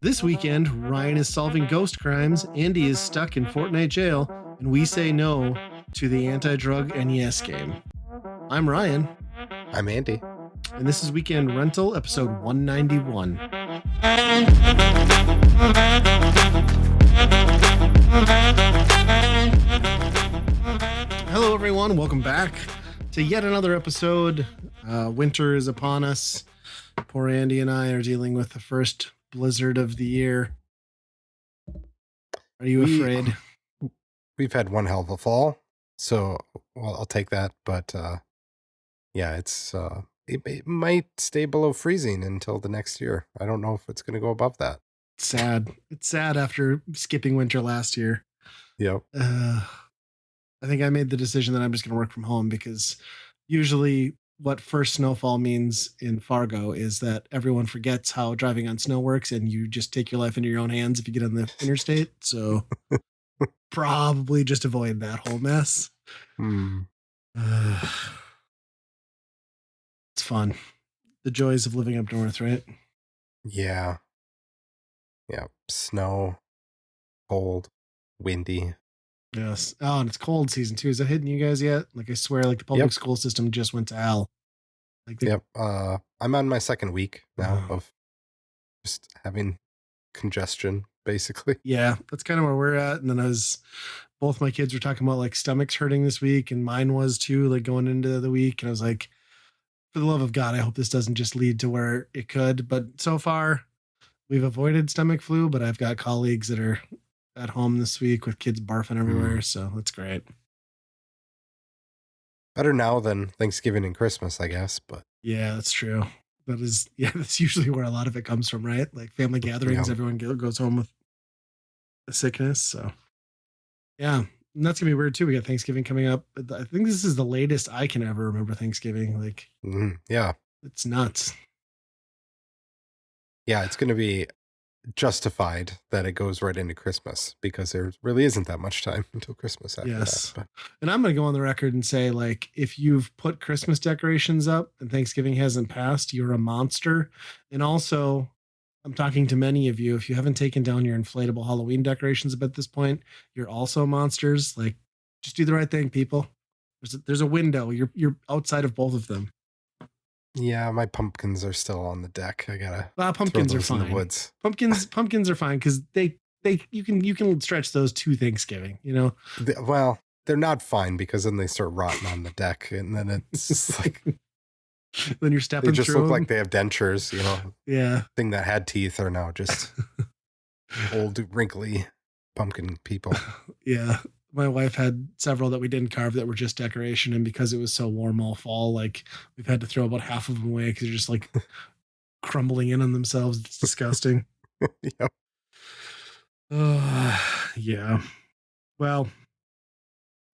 This weekend, Ryan is solving ghost crimes, Andy is stuck in Fortnite jail, and we say no to the anti-drug NES game. I'm Ryan. I'm Andy. And this is Weekend Rental, episode 191. Hello, everyone. Welcome back to yet another episode. Winter is upon us. Poor Andy and I are dealing with the first blizzard of the year. Are you afraid? We've had one hell of a fall, so I'll take that. But yeah, it might stay below freezing until the next year. I don't know if it's going to go above that. Sad. It's sad after skipping winter last year. Yep. I think I made the decision that I'm just going to work from home because usually what first snowfall means in Fargo is that everyone forgets how driving on snow works and you just take your life into your own hands if you get on the interstate. So probably just avoid that whole mess. It's fun. The joys of living up north, right? Yeah. Yeah. Snow, cold, windy. Yes. Oh, and it's cold season too. Is that hitting you guys yet? Like, I swear, like the public school system just went to hell. Like I'm on my second week now of just having congestion, basically. Yeah, that's kind of where we're at. And then both my kids were talking about like stomachs hurting this week, and mine was too, like going into the week. And I was like, for the love of God, I hope this doesn't just lead to where it could. But so far, we've avoided stomach flu, but I've got colleagues that are at home this week with kids barfing everywhere. So that's great. Better now than Thanksgiving and Christmas, I guess. But yeah, that's true. That's usually where a lot of it comes from, right? Like family gatherings, everyone goes home with a sickness. So yeah, and that's gonna be weird too. We got Thanksgiving coming up. I think this is the latest I can ever remember Thanksgiving. Like, yeah, it's nuts. Yeah, it's gonna be justified that it goes right into Christmas because there really isn't that much time until Christmas after that. But. And I'm going to go on the record and say, like, if you've put Christmas decorations up and Thanksgiving hasn't passed, you're a monster. And also, I'm talking to many of you. If you haven't taken down your inflatable Halloween decorations at this point, you're also monsters. Like, just do the right thing, people. There's a window. You're outside of both of them. Yeah, my pumpkins are still on the deck. I gotta. Pumpkins are fine. In the woods. Pumpkins are fine because you can stretch those to Thanksgiving. You know. Well, they're not fine because then they start rotting on the deck, and then it's just like. Then you're stepping through. They just look like they have dentures. You know. Yeah. Thing that had teeth are now just old, wrinkly pumpkin people. Yeah. My wife had several that we didn't carve that were just decoration. And because it was so warm all fall, like we've had to throw about half of them away because they're just like crumbling in on themselves. It's disgusting. Yep. Yeah. Well,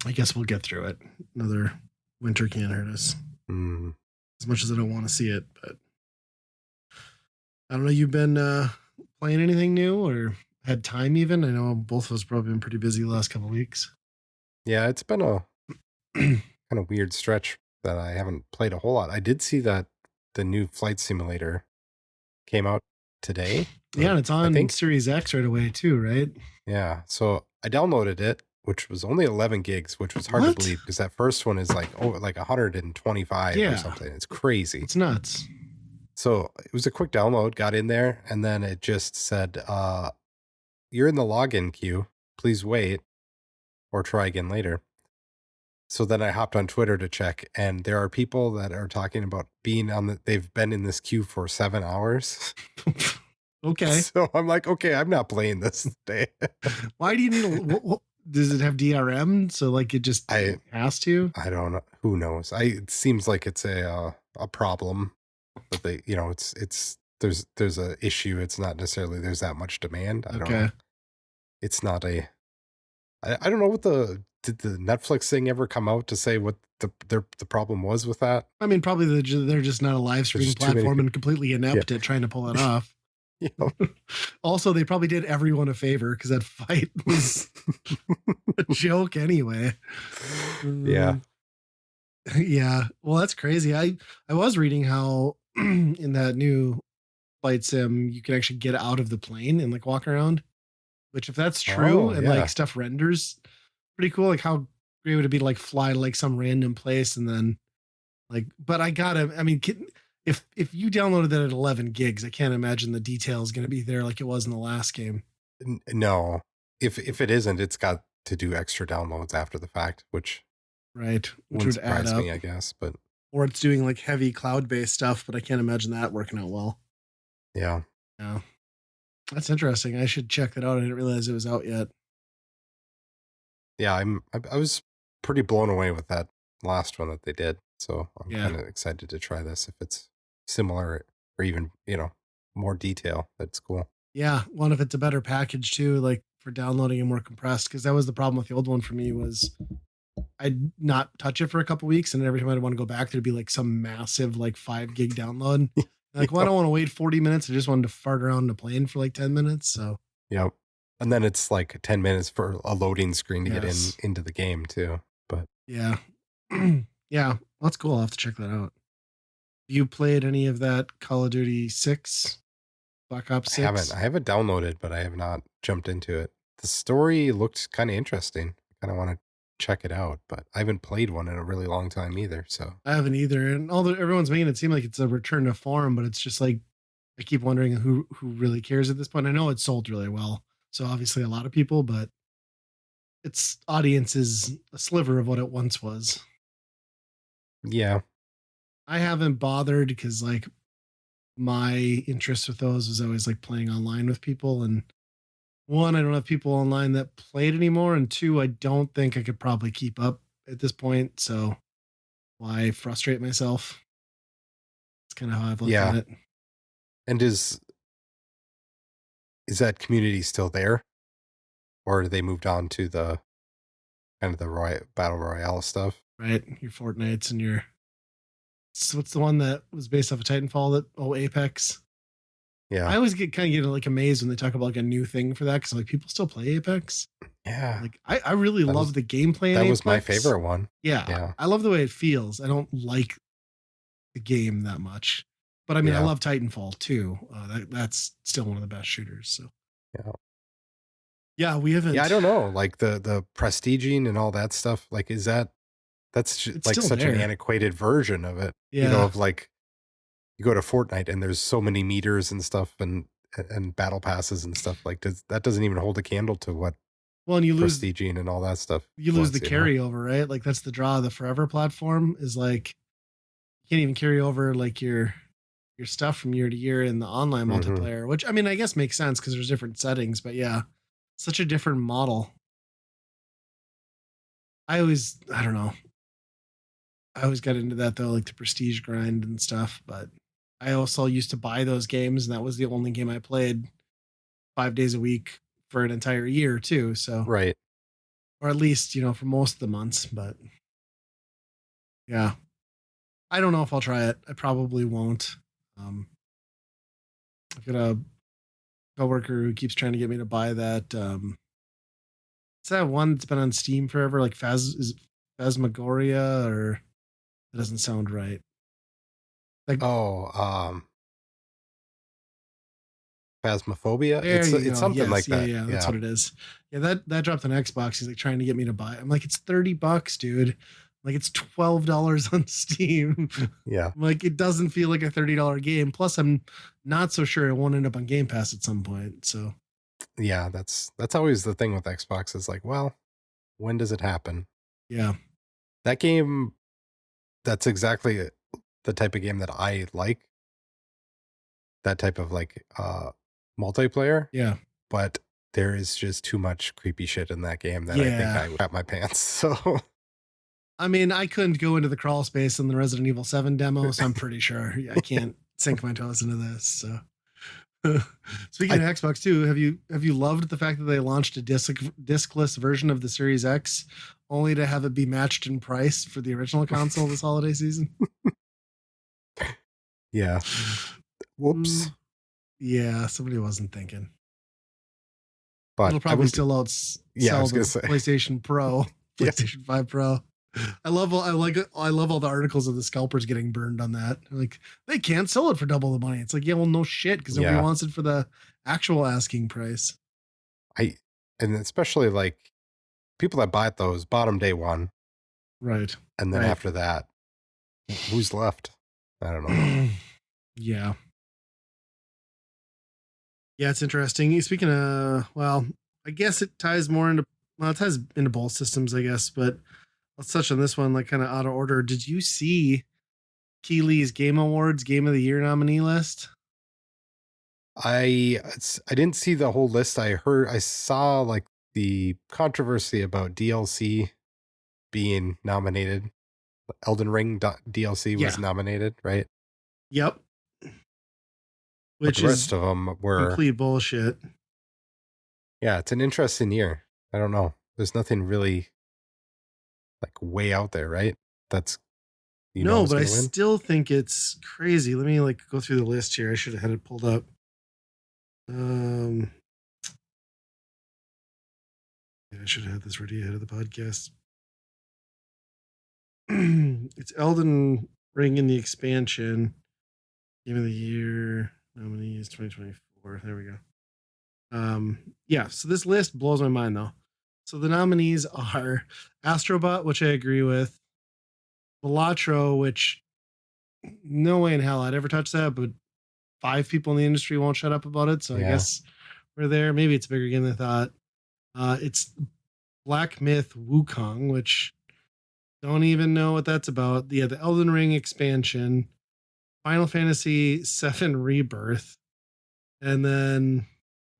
I guess we'll get through it. Another winter can't hurt us. As much as I don't want to see it, but I don't know. You've been playing anything new or had time even? I know both of us probably been pretty busy the last couple of weeks. Yeah, it's been a kind of weird stretch that I haven't played a whole lot. I did see that the new flight simulator came out today. Yeah, and it's on Series X right away too, right? Yeah, so I downloaded it, which was only 11 gigs, which was hard to believe because that first one is like 125 or something. It's crazy. It's nuts. So it was a quick download, got in there, and then it just said, you're in the login queue. Please wait or try again later. So then I hopped on Twitter to check, and there are people that are talking about they've been in this queue for 7 hours. Okay. So I'm like, okay, I'm not playing this today. Why do you need does it have DRM? So like it just has to? I don't know. Who knows? It seems like it's a problem. But they, there's a issue. It's not necessarily there's that much demand. I don't know. It's not I don't know did the Netflix thing ever come out to say what the problem was with that? I mean, probably they're just not a live streaming platform and completely inept at trying to pull it off. Also, they probably did everyone a favor because that fight was a joke anyway. Yeah. Yeah. Well, that's crazy. I was reading how in that new flight sim, you can actually get out of the plane and like walk around. Which if that's true Oh, and like yeah. stuff renders pretty cool, like how great would it be to like fly to like some random place and then like, but I mean, if you downloaded that at 11 gigs, I can't imagine the detail is going to be there like it was in the last game. No. If it isn't, it's got to do extra downloads after the fact, which Right. Which wouldn't would add surprise up. me, I guess. But Or it's doing like heavy cloud based stuff, but I can't imagine that working out well. yeah. Yeah. That's interesting. I should check that out. I didn't realize it was out yet. Yeah, I was pretty blown away with that last one that they did. So I'm Yeah. kind of excited to try this if it's similar or even, more detail. That's cool. Yeah. One, if it's a better package too, like for downloading and more compressed, because that was the problem with the old one for me was I'd not touch it for a couple weeks, and every time I'd want to go back, there'd be like some massive like 5 gig download. Like, well, I Yep. don't want to wait 40 minutes. I just wanted to fart around the plane for like 10 minutes. So Yep. And then it's like 10 minutes for a loading screen to get yes, into the game too. But yeah, yeah, that's cool. I'll have to check that out. You played any of that Call of Duty 6, Black Ops I haven't. 6? I have it downloaded, but I have not jumped into it. The story looked kind of interesting. I kind of want to check it out, but I haven't played one in a really long time either. So I haven't either. And although everyone's making it seem like it's a return to form, but it's just like I keep wondering who really cares at this point. I know it's sold really well, so obviously a lot of people, but its audience is a sliver of what it once was. yeah, I haven't bothered because like my interest with those was always like playing online with people, and one, I don't have people online that played anymore, and two, I don't think I could probably keep up at this point. So why frustrate myself? It's kind of how I've looked at yeah. it. And is that community still there, or they moved on to the kind of the battle royale stuff? Right, your Fortnites and your what's the one that was based off of Titanfall that Apex. I Yeah, always get like amazed when they talk about like a new thing for that because like people still play Apex. yeah. Like I really That love was the gameplay in that was my Apex. favorite one. Yeah, Yeah, I love the way it feels. I don't like the game that much, but I mean I yeah, love Titanfall too. That's still one of the best shooters. So yeah. yeah, we Yeah, I haven't. don't know, like the prestiging and all that stuff. Like, that's It's like still such an there. antiquated version of it. Yeah. Of like you go to Fortnite and there's so many meters and stuff and battle passes and stuff. Like, doesn't even hold a candle to what Well, and prestiging and all that stuff you lose the was. carryover, right? Like that's the draw of the Forever platform is like you can't even carry over like your stuff from year to year in the online Hmm. multiplayer, which I mean I guess makes sense because there's different settings, but yeah, such a different model. I don't know. I always got into that though, like the prestige grind and stuff, but I also used to buy those games and that was the only game I played 5 days a week for an entire year too. So Right. or at least, for most of the months, but yeah. I don't know if I'll try it. I probably won't. Um, I've got a coworker who keeps trying to get me to buy that. It's that one that's been on Steam forever, like is it Phasmagoria, or that doesn't sound right. Like Oh, Phasmophobia. there It's you it's go. something like Yes, yeah, that. yeah, that's Yeah. what it is. Yeah, that dropped on Xbox. He's like trying to get me to buy it. I'm like, it's $30, dude. Like it's $12 on Steam. Yeah. I'm like, it doesn't feel like a $30 game. Plus, I'm not so sure it won't end up on Game Pass at some point. So Yeah, that's always the thing with Xbox is like, well, when does it happen? yeah, That game, that's exactly the type of game that I like, that type of like multiplayer, yeah. but there is just too much creepy shit in that game that I think Yeah. I would crap my pants. So I mean, I couldn't go into the crawl space in the Resident Evil 7 demo, so I'm pretty sure I can't sink my toes into this. So speaking I of Xbox too, have you loved the fact that they launched a discless version of the Series X only to have it be matched in price for the original console this holiday season? yeah. Whoops. Mm, yeah, somebody wasn't thinking. But It'll I probably wouldn't be still yeah, I outsell was the gonna say PlayStation Pro, yeah. PlayStation 5 Pro. I love all the articles of the scalpers getting burned on that. Like they can't sell it for double the money. It's like, yeah, well, no shit, because nobody Yeah. wants it for the actual asking price. I and especially like people that bought those bottom day one, Right. and then Right. after that, who's left? I don't know. Yeah. Yeah, it's interesting. Speaking of, well, I guess it ties more into, well, it ties into both systems, I guess, but let's touch on this one, like kind of out of order. Did you see Keeley's Game Awards Game of the Year nominee list? I didn't see the whole list. I saw like the controversy about DLC being nominated. Elden Ring DLC was Yeah. nominated, right? Yep. But the Which rest is of them were, complete bullshit. yeah, it's an interesting year. I don't know. There's nothing really like way out there, right? That's, No, is but I going to win. still think it's crazy. Let me like go through the list here. I should have had it pulled up. Um, yeah, I should have had this ready ahead of the podcast. It's Elden Ring in the expansion. Game of the Year nominees 2024. There we go. Yeah, so this list blows my mind though. So the nominees are Astrobot, which I agree with, Balatro, which no way in hell I'd ever touch that, but five people in the industry won't shut up about it. So I Yeah. guess we're there. Maybe it's a bigger game than I thought. It's Black Myth Wukong, which don't even know what that's about. Yeah, the Elden Ring expansion, Final Fantasy VII Rebirth, and then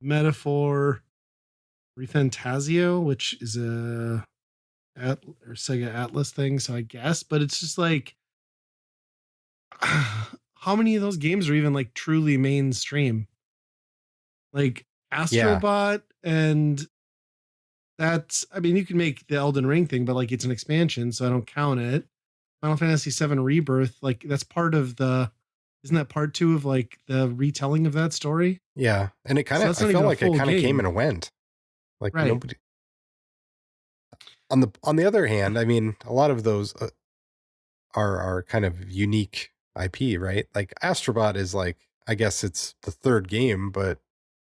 Metaphor Refantasio, which is a or Sega Atlas thing. So I guess, but it's just like, how many of those games are even like truly mainstream? Like Yeah. Astrobot, and that's, I mean, you can make the Elden Ring thing, but like it's an expansion, so I don't count it. Final Fantasy VII Rebirth, like that's part of the, isn't that part two of like the retelling of that story? Yeah. And So that's I not felt even a like it full kind of came game. and went. Like Right. nobody, on the other hand, I mean, a lot of those are kind of unique IP, right? Like Astrobot is like, I guess it's the third game, but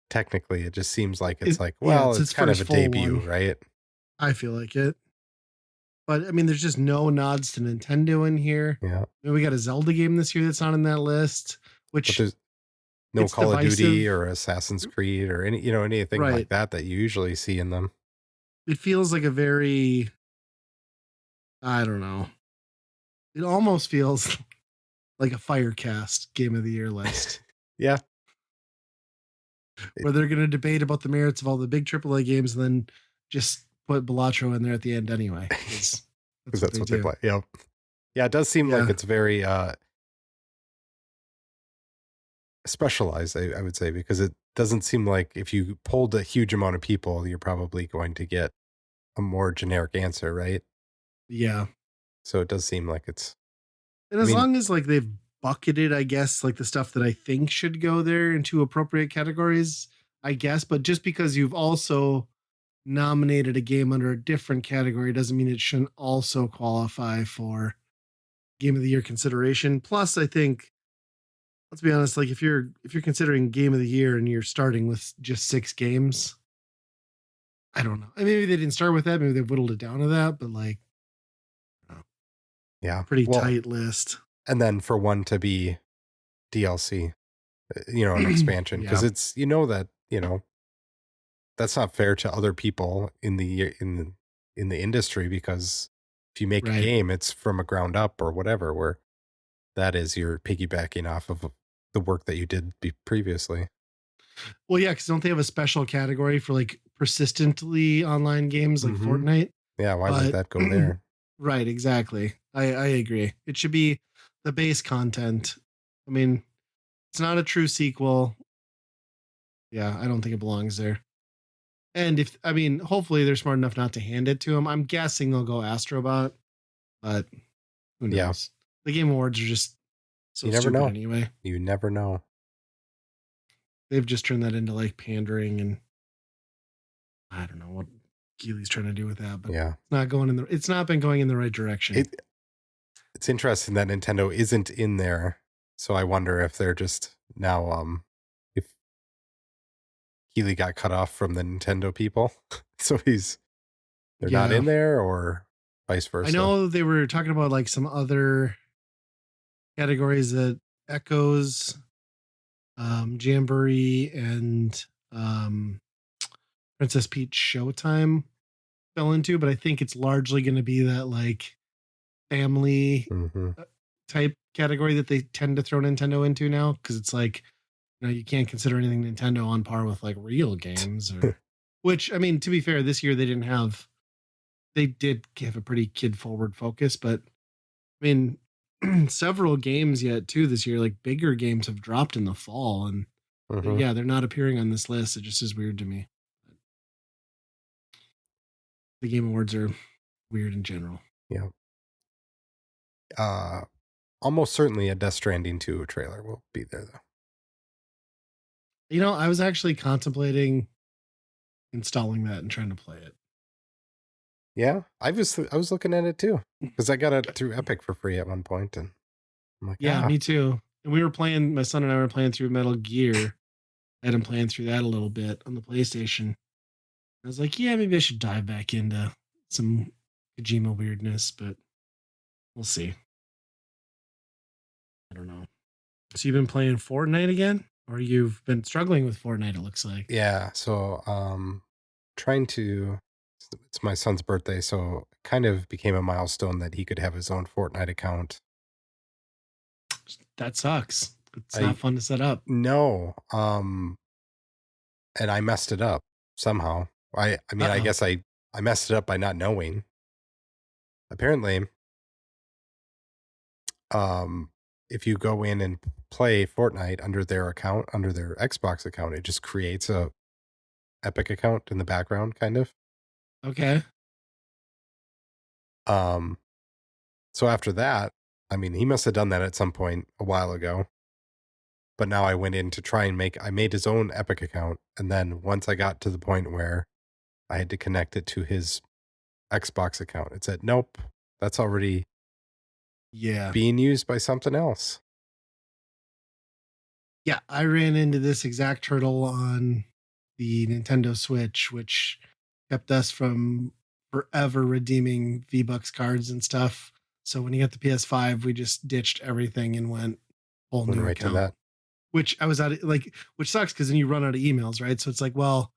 technically it just seems like it's like, Yeah, well, it's it's its kind of first a full debut, one. right? I feel like it. But I mean, there's just no nods to Nintendo in here. Yeah. I mean, we got a Zelda game this year that's not in that list, But which there's no it's Call of Duty divisive. or Assassin's Creed or any, anything like Right. that you usually see in them. It feels like a very, I don't know. It almost feels like a Firecast Game of the Year list Yeah. where they're going to debate about the merits of all the big AAA games and then just put Balatro in there at the end anyway, because Because that's what that's they what they do. play. Yeah. Yeah. It does seem like Yeah. it's very specialized, I would say, because it doesn't seem like if you polled a huge amount of people, you're probably going to get a more generic answer, right? Yeah. So it does seem like it's, And I as mean, long as like they've bucketed, I guess, like the stuff that I think should go there into appropriate categories, I guess. But just because you've also nominated a game under a different category doesn't mean it shouldn't also qualify for Game of the Year consideration. Plus, I think, let's be honest, like if you're considering Game of the Year and you're starting with just six games, I don't know. I mean, maybe they didn't start with that. Maybe they whittled it down to that, but like, yeah. pretty Well, tight list. and then for one to be DLC, an expansion, because Yeah. it's, that, that's not fair to other people in the industry, because if you make a Right. game, it's from a ground up or whatever, where that is you're piggybacking off of the work that you did previously. Well, yeah, because don't they have a special category for like persistently online games like Mm-hmm. Fortnite? Yeah, why wouldn't But that go there? right, exactly. I agree. It should be the base content. I mean, it's not a true sequel. Yeah, I don't think it belongs there. And if, I mean, hopefully they're smart enough not to hand it to him. I'm guessing they'll go Astrobot, but who Yeah, knows? The Game Awards are just so you never stupid know. anyway. You never know. They've just turned that into like pandering, and I don't know what. Keely's trying to do with that, but Yeah. it's not been going in the right direction. It it's interesting that Nintendo isn't in there. So I wonder if they're just now if Keely got cut off from the Nintendo people. So they're not Yeah. in there or vice I versa. know they were talking about like some other categories that Echoes, Jamboree, and um, Princess Peach Showtime fell into, but I think it's largely going to be that like family Mhm. uh, type category that they tend to throw Nintendo into now because it's like you can't consider anything Nintendo on par with like real games or which I mean to be fair this year they did give a pretty kid forward focus but I mean several games yet too this year like bigger games have dropped in the fall and Mhm. yeah they're not appearing on this list it just is weird to me the game awards are weird in general. Yeah. Uh Almost certainly a Death Stranding 2 trailer will be there though. I was actually contemplating installing that and trying to play it. Yeah, I was looking at it too because I got it through Epic for free at one point, and I'm like, Yeah, ah, me too. And we were playing, my son and I were playing through Metal Gear. I had him playing through that a little bit on the PlayStation. I was like, yeah, maybe I should dive back into some Kojima weirdness, but we'll see. I don't know. So you've been playing Fortnite again? Or you've been struggling with Fortnite, it looks like. yeah. So, trying to. It's my son's birthday, so it kind of became a milestone that he could have his own Fortnite account. That sucks. It's not I fun to set up. know, and I messed it up somehow. I mean, Uh I oh. guess I messed it up by not knowing. Apparently, um, if you go in and play Fortnite under their account, under their Xbox account, it just creates a Epic account in the background, kind of. Okay. Um, so after that, I mean, he must have done that at some point a while ago. But now I went in to try and I made his own Epic account. And then once I got to the point where I had to connect it to his Xbox account, it said, nope, that's already Yeah. being used by something else. Yeah, I ran into this exact hurdle on the Nintendo Switch, which kept us from forever redeeming V-Bucks cards and stuff. So when you got the PS5, we just ditched everything and went whole Went new right to account. that. Which I was at like which sucks because then you run out of emails, right? So it's like, well,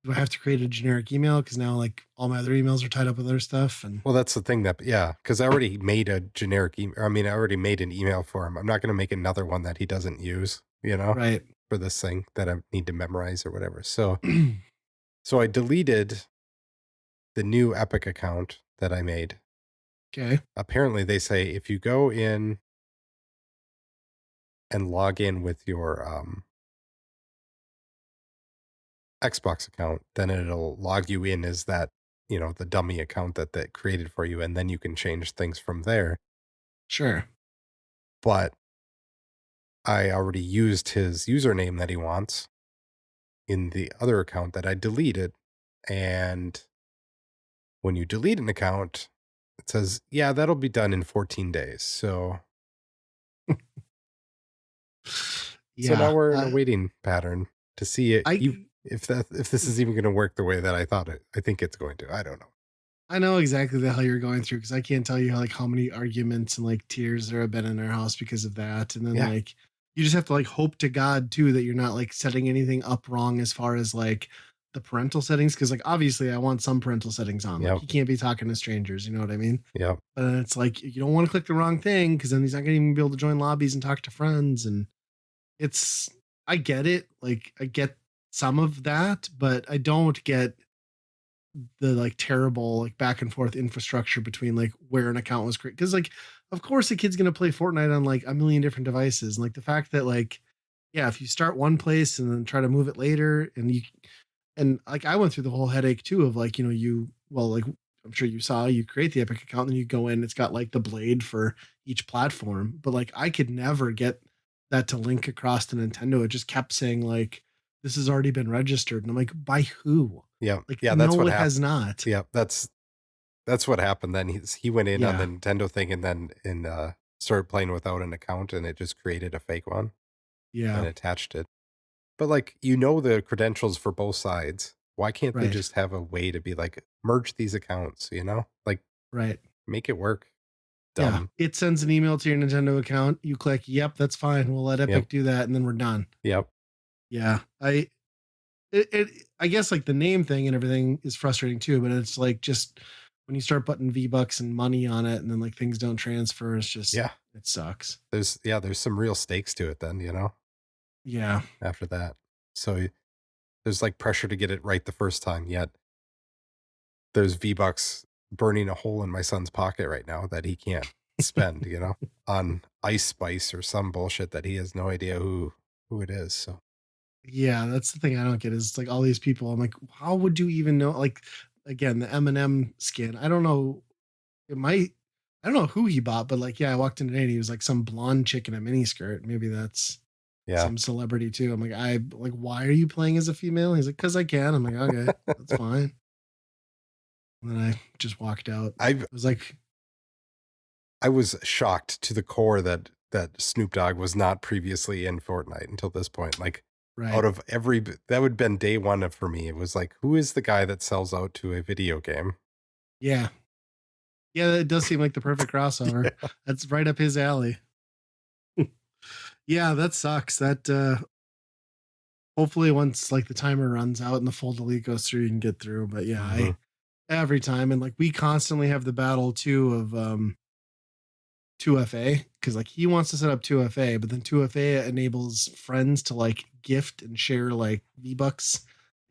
do I have to create a generic email? Because now like all my other emails are tied up with other stuff and Well, that's the thing that, yeah, because I already made a generic email. I mean, I already made an email for him. I'm not going to make another one that he doesn't use, right. for this thing that I need to memorize or whatever. So I deleted the new Epic account that I made. Okay. Apparently, they say if you go in and log in with your Xbox account, then it'll log you in as that, the dummy account that created for you, and then you can change things from there. Sure. But I already used his username that he wants in the other account that I deleted. And when you delete an account, it says, yeah, that'll be done in 14 days. So now Yeah. we're in a waiting pattern to see it. I If this is even going to work the way that I think it's going to. I don't know. I know exactly the hell you're going through because I can't tell you how many arguments and like tears there have been in our house because of that. And then Yeah. like you just have to like hope to God too that you're not like setting anything up wrong as far as like the parental settings. Cause like obviously I want some parental settings on. Like Yep. you can't be talking to strangers, you know what I mean? Yep. But then it's like you don't want to click the wrong thing because then he's not gonna even be able to join lobbies and talk to friends. And it's I get it. Like I get some of that, but I don't get the like terrible like back and forth infrastructure between like where an account was created because like of course a kid's gonna play Fortnite on like a million different devices and like the fact that like yeah if you start one place and then try to move it later and like I went through the whole headache too of like like I'm sure you saw you create the Epic account and you go in it's got like the blade for each platform but like I could never get that to link across to Nintendo it just kept saying like this has already been registered. And I'm like, by who? Yeah. Like, Yeah, that's no, what it has happened. not. Yeah, that's what happened then. He went in on the Yeah. Nintendo thing and started playing without an account, and it just created a fake one and Yeah. attached it. But, like, the credentials for both sides. Why can't they Right. just have a way to be like, merge these accounts, you know? Like, Right. make it work. Yeah. Dumb. It sends an email to your Nintendo account. You click, yep, that's fine. We'll let Yep. Epic do that. And then we're done. Yep. Yeah. I guess like the name thing and everything is frustrating too, but it's like just when you start putting V-Bucks and money on it and then like things don't transfer, it's just, Yeah. it sucks. There's some real stakes to it then, Yeah. after that. So there's like pressure to get it right the first time, yet there's V-Bucks burning a hole in my son's pocket right now that he can't spend, on Ice Spice or some bullshit that he has no idea who it is. So Yeah, that's the thing I don't get is like all these people. I'm like, how would you even know? Like, again, the M&M skin. I don't know. It might. I don't know who he bought, but like, yeah, I walked in today and he was like some blonde chick in a mini skirt. Maybe that's yeah. some celebrity too. I'm like, why are you playing as a female? He's like, because I can. I'm like, okay, that's fine. And then I just walked out. I It was like, I was shocked to the core that Snoop Dogg was not previously in Fortnite until this point. Like, right, out of that would have been day one for me. It was like, who is the guy that sells out to a video game? yeah, yeah. It does seem like the perfect crossover. Yeah. That's right up his alley. Yeah, that sucks. That hopefully once like the timer runs out and the full delete goes through, you can get through. But yeah, Mhm. I every time and like we constantly have the battle too of 2FA because like he wants to set up 2FA, but then 2FA enables friends to like gift and share like V-Bucks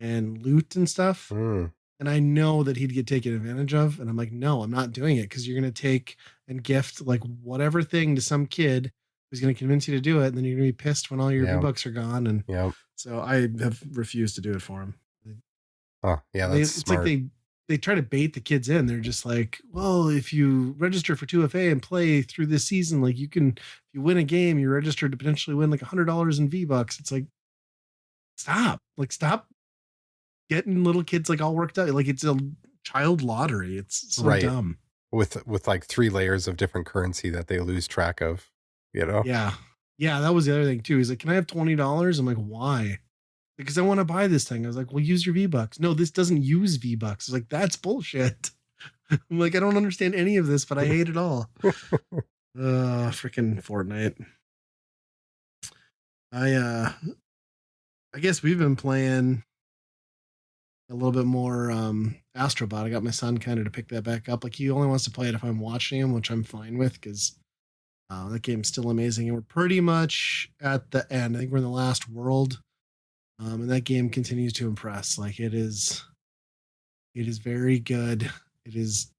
and loot and stuff. Mm, And I know that he'd get taken advantage of. And I'm like, no, I'm not doing it because you're going to take and gift like whatever thing to some kid who's going to convince you to do it. And then you're going to be pissed when all your yeah. V-Bucks are gone. And Yeah. so I have refused to do it for him. Oh, yeah, And they, that's it's like smart. they try to bait the kids in. They're just like, well, if you register for 2FA and play through this season, like you can, if you win a game, you're registered to potentially win like $100 in V-Bucks. It's like, stop getting little kids like all worked out. Like it's a child lottery. It's so Right. dumb. With like 3 layers of different currency that they lose track of, you know? Yeah. Yeah. That was the other thing too. He's like, can I have $20? I'm like, why? Because I want to buy this thing. I was like, well, use your V-Bucks. No, this doesn't use V-Bucks. I was like, that's bullshit. I'm like, I don't understand any of this, but I hate it all. Freaking Fortnite. I uh I guess we've been playing a little bit more Astrobot. I got my son kind of to pick that back up. Like he only wants to play it if I'm watching him, which I'm fine with because that game's still amazing. And we're pretty much at the end. I think we're in the last world. And that game continues to impress. Like it is very good. It is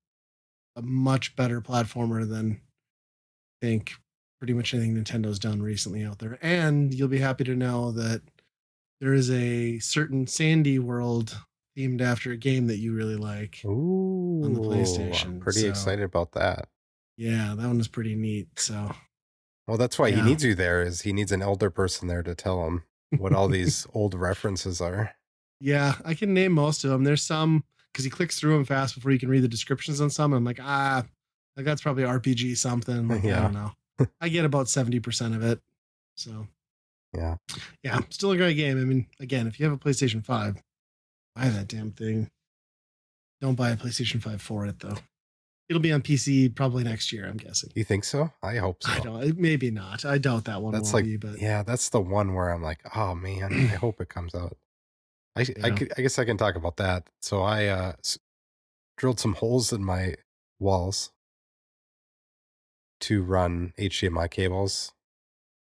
a much better platformer than I think pretty much anything Nintendo's done recently out there. And you'll be happy to know that there is a certain Sandy world themed after a game that you really like on the Ooh, I'm PlayStation. pretty So excited about that. yeah, that one is pretty neat. So Well, that's why he yeah. needs you there, is he needs an elder person there to tell him what all these old references are. Yeah, I can name most of them. There's some because he clicks through them fast before you can read the descriptions on some. I'm like, like that's probably RPG something. Like, I Yeah. don't know. I get about 70% of it. So Yeah. yeah, still a great game. I mean, again, if you have a PlayStation 5, buy that damn thing. Don't buy a PlayStation 5 for it though. It'll be on PC probably next year, I'm guessing. You think so? I hope I so. don't maybe not. I doubt that one That's will like, be, but yeah, that's the one where I'm like, "Oh, man, I hope it comes out." yeah. I guess I can talk about that. So I drilled some holes in my walls to run HDMI cables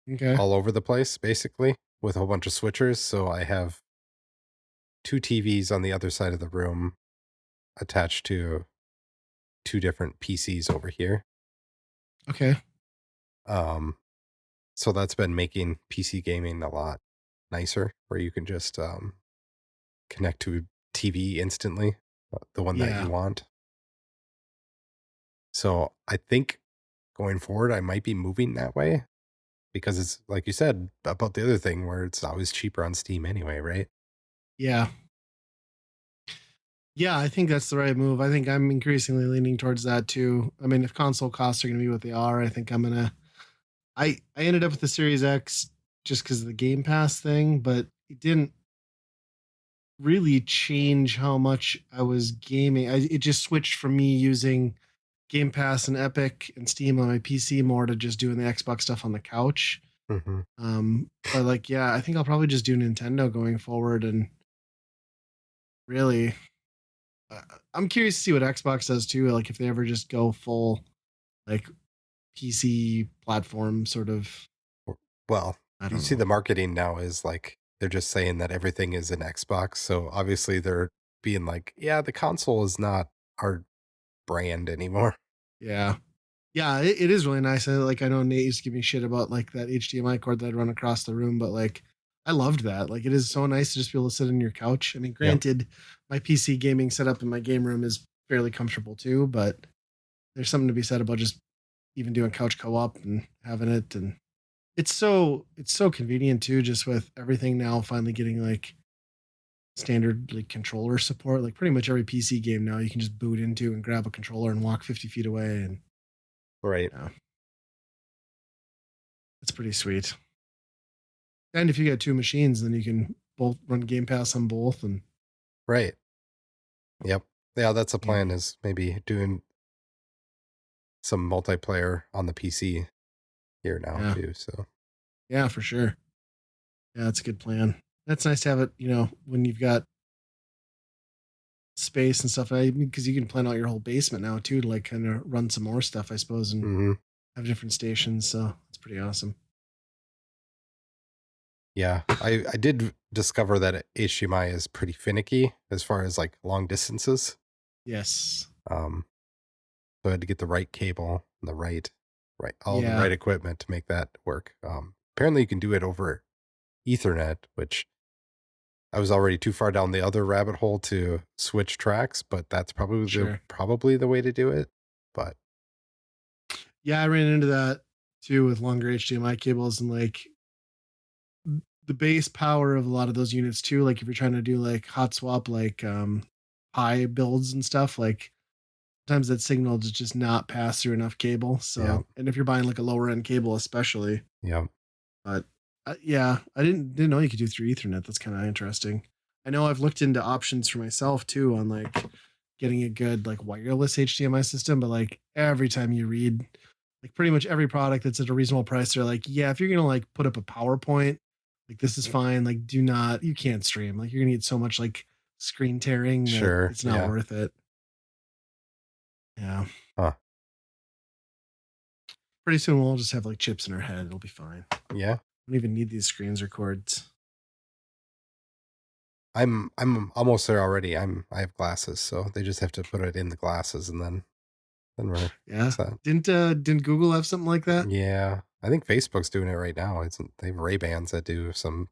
Okay. all over the place, basically, with a whole bunch of switchers. So I have 2 TVs on the other side of the room attached to 2 different PCs over here. Okay. Um, so that's been making PC gaming a lot nicer, where you can just connect to a TV instantly, the one that you Yeah. want. So I think going forward, I might be moving that way. because it's like you said about the other thing where it's always cheaper on Steam anyway, right? Yeah. Yeah, I think that's the right move. I think I'm increasingly leaning towards that too. I mean, if console costs are going to be what they are, I think I'm going to I ended up with the Series X just cuz of the Game Pass thing, but it didn't really change how much I was gaming. It just switched from me using Game Pass and Epic and Steam on my PC more to just doing the Xbox stuff on the couch. Hmm. But like, yeah, I think I'll probably just do Nintendo going forward. And really, uh, I'm curious to see what Xbox does too. Like, if they ever just go full like PC platform sort of. Well, I you don't see know. the marketing now is like they're just saying that everything is an Xbox. So obviously they're being like, yeah, the console is not our brand anymore. Yeah, yeah, it is really nice. I know Nate used to give me shit about like that HDMI cord that I'd run across the room, but like I loved that. Like it is so nice to just be able to sit on your couch. I mean, Yep. granted, my PC gaming setup in my game room is fairly comfortable too, but there's something to be said about just even doing couch co-op and having it. And it's so convenient too, just with everything now finally getting like standard like controller support. Like pretty much every PC game now you can just boot into and grab a controller and walk 50 feet away. And Right. yeah, it's pretty sweet. And if you get two machines, then you can both run Game Pass on both. And Right. Yep. Yeah, that's a yeah, plan is maybe doing some multiplayer on the PC here now yeah, too. So yeah, for sure. Yeah, that's a good plan. That's nice to have it, when you've got space and stuff. Because you can plan out your whole basement now too to like kind of run some more stuff, I suppose, and hmm have different stations. So it's pretty awesome. yeah. I did discover that HDMI is pretty finicky as far as like long distances. Yes. Um so I had to get the right cable and the right all the Yeah. right equipment to make that work. Apparently you can do it over Ethernet, which I was already too far down the other rabbit hole to switch tracks, but that's Sure. probably the way to do it. But Yeah, I ran into that too with longer HDMI cables and like the base power of a lot of those units too. Like if you're trying to do like hot swap, like high builds and stuff, like sometimes that signal does just not pass through enough cable. yeah, So, and if you're buying like a lower end cable, especially, yeah. but yeah, I didn't know you could do through Ethernet. That's kind of interesting. I know I've looked into options for myself too on like getting a good like wireless HDMI system, but like every time you read like pretty much every product that's at a reasonable price, they're like, yeah, if you're gonna like put up a PowerPoint, like this is fine. Like do not, you can't stream. Like you're gonna get so much like screen tearing that Sure. it's not Yeah. worth it. Yeah. Huh. Pretty soon we'll all just have like chips in our head. It'll be fine. Yeah. Don't even need these screens or cords. I'm almost there already. I have glasses, so they just have to put it in the glasses and then we're Yeah. set. Didn't Google have something like that? Yeah. I think Facebook's doing it right now. They have Ray-Bans that do something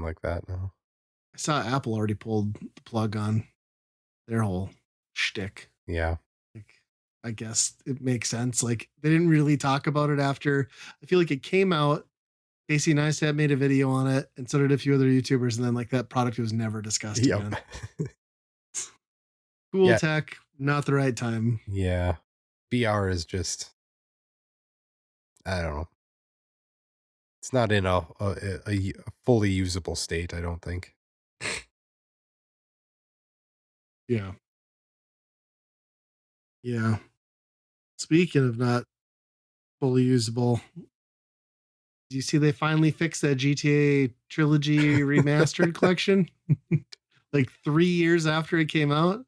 like that now. I saw Apple already pulled the plug on their whole shtick. Yeah. Like, I guess it makes sense. Like they didn't really talk about it after. I feel like it came out. Casey Neistat made a video on it, and so did a few other YouTubers, and then like that product was never discussed Yep. again. Cool Yeah. tech, not the right time. Yeah. VR is just I don't know. It's not in a fully usable state, I don't think. Yeah. Yeah. Speaking of not fully usable, do you see they finally fixed that GTA trilogy remastered collection? Like 3 years after it came out?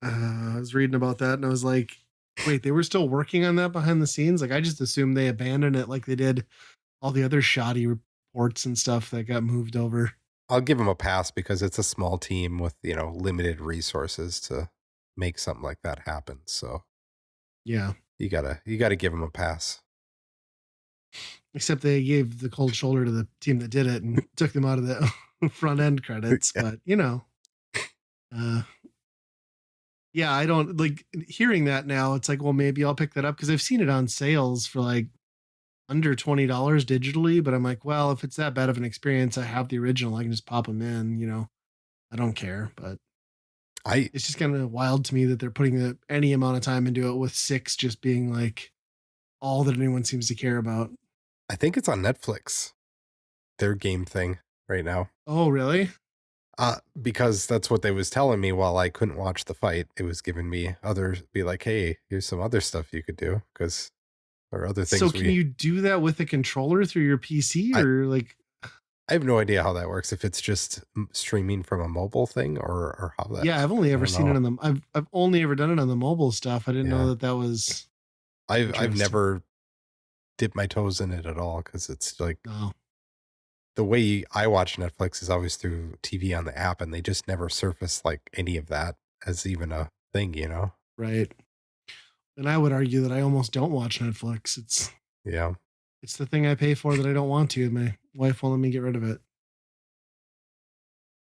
I was reading about that and I was like, wait, they were still working on that behind the scenes? Like I just assumed they abandoned it like they did all the other shoddy reports and stuff that got moved over. I'll give them a pass because it's a small team with, limited resources to make something like that happen. So Yeah. you gotta give them a pass. Except they gave the cold shoulder to the team that did it and took them out of the front end credits. Yeah. But uh yeah, I don't like hearing that now. It's like, well, maybe I'll pick that up because I've seen it on sales for like under $20 digitally, but I'm like, well, if it's that bad of an experience, I have the original. I can just pop them in, I don't care. But I it's just kind of wild to me that they're putting any amount of time into it with six just being like all that anyone seems to care about. I think it's on Netflix, their game thing right now. Oh, really? Because that's what they was telling me while I couldn't watch the fight. It was giving me be like, hey, here's some other stuff you could do because or other So things can you do that with a controller through your PC I or like I have no idea how that works. If it's just streaming from a mobile thing or how that. yeah, I've only I ever don't seen it know. on the I've only ever done it on the mobile stuff. I didn't know Yeah, that was I've interesting. never dipped my toes in it at all because it's like Oh, the way I watch Netflix is always through TV on the app, and they just never surface like any of that as even a thing, you know? right. And I would argue that I almost don't watch Netflix. Yeah. It's the thing I pay for that I don't want to. My wife won't let me get rid of it.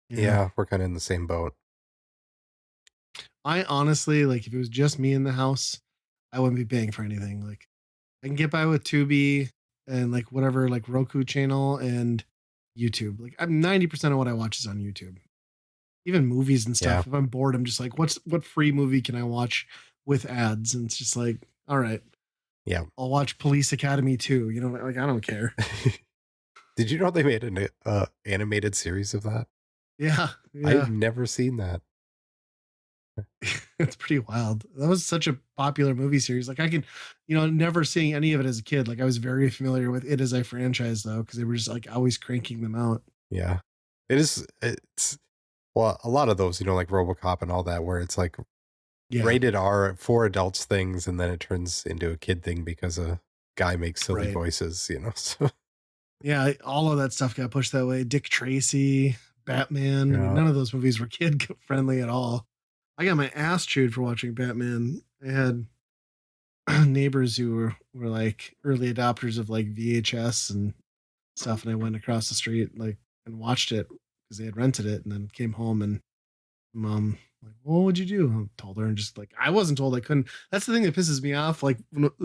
Yeah. Yeah, we're kind of in the same boat. I honestly like if it was just me in the house, I wouldn't be paying for anything. Like I can get by with Tubi and like whatever like Roku channel and YouTube. Like I'm 90% of what I watch is on YouTube. Even movies and Yeah. stuff. If I'm bored, I'm just like, what free movie can I watch with ads? And it's just like, all right, Yeah. I'll watch Police Academy too. Like I don't care. Did you know they made an animated series of that? Yeah, I've yeah. never seen that. It's pretty wild. That was such a popular movie series. Like I can, never seeing any of it as a kid. Like I was very familiar with it as a franchise though, because they were just like always cranking them out. Yeah. It's well, a lot of those, like RoboCop and all that, where it's like Yeah, rated R for adults things, and then it turns into a kid thing because a guy makes silly right. voices. So Yeah, all of that stuff got pushed that way. Dick Tracy, Batman. I mean, yeah, none of those movies were kid friendly at all. I got my ass chewed for watching Batman. I had neighbors who were like early adopters of like VHS and stuff, and I went across the street like and watched it because they had rented it, and then came home and mom like, well, what would you do? I told her, and just like I wasn't told I couldn't. That's the thing that pisses me off. Like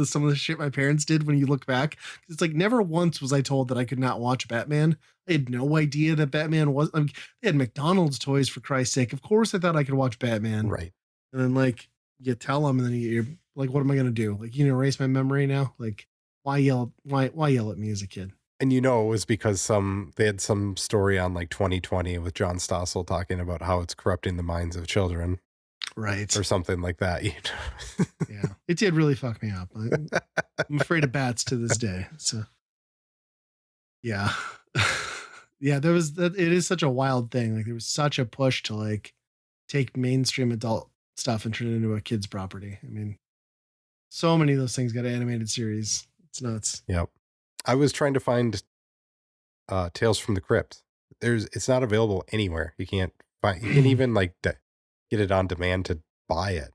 some of the shit my parents did when you look back, it's like never once was I told that I could not watch Batman. I had no idea that Batman was. I mean, they had McDonald's toys for Christ's sake. Of course, I thought I could watch Batman. right. And then like you tell them, and then you're like, what am I gonna do? Like you know, erase my memory now? Like why yell? Why yell at me as a kid? And it was because they had some story on like 2020 with John Stossel talking about how it's corrupting the minds of children Right. or something like that. Yeah. It did really fuck me up. I'm afraid of bats to this day. So yeah. Yeah, there was that it is such a wild thing. Like there was such a push to like take mainstream adult stuff and turn it into a kid's property. I mean, so many of those things got animated series. It's nuts. Yep. I was trying to find Tales from the Crypt. It's not available anywhere. You can even like get it on demand to buy it.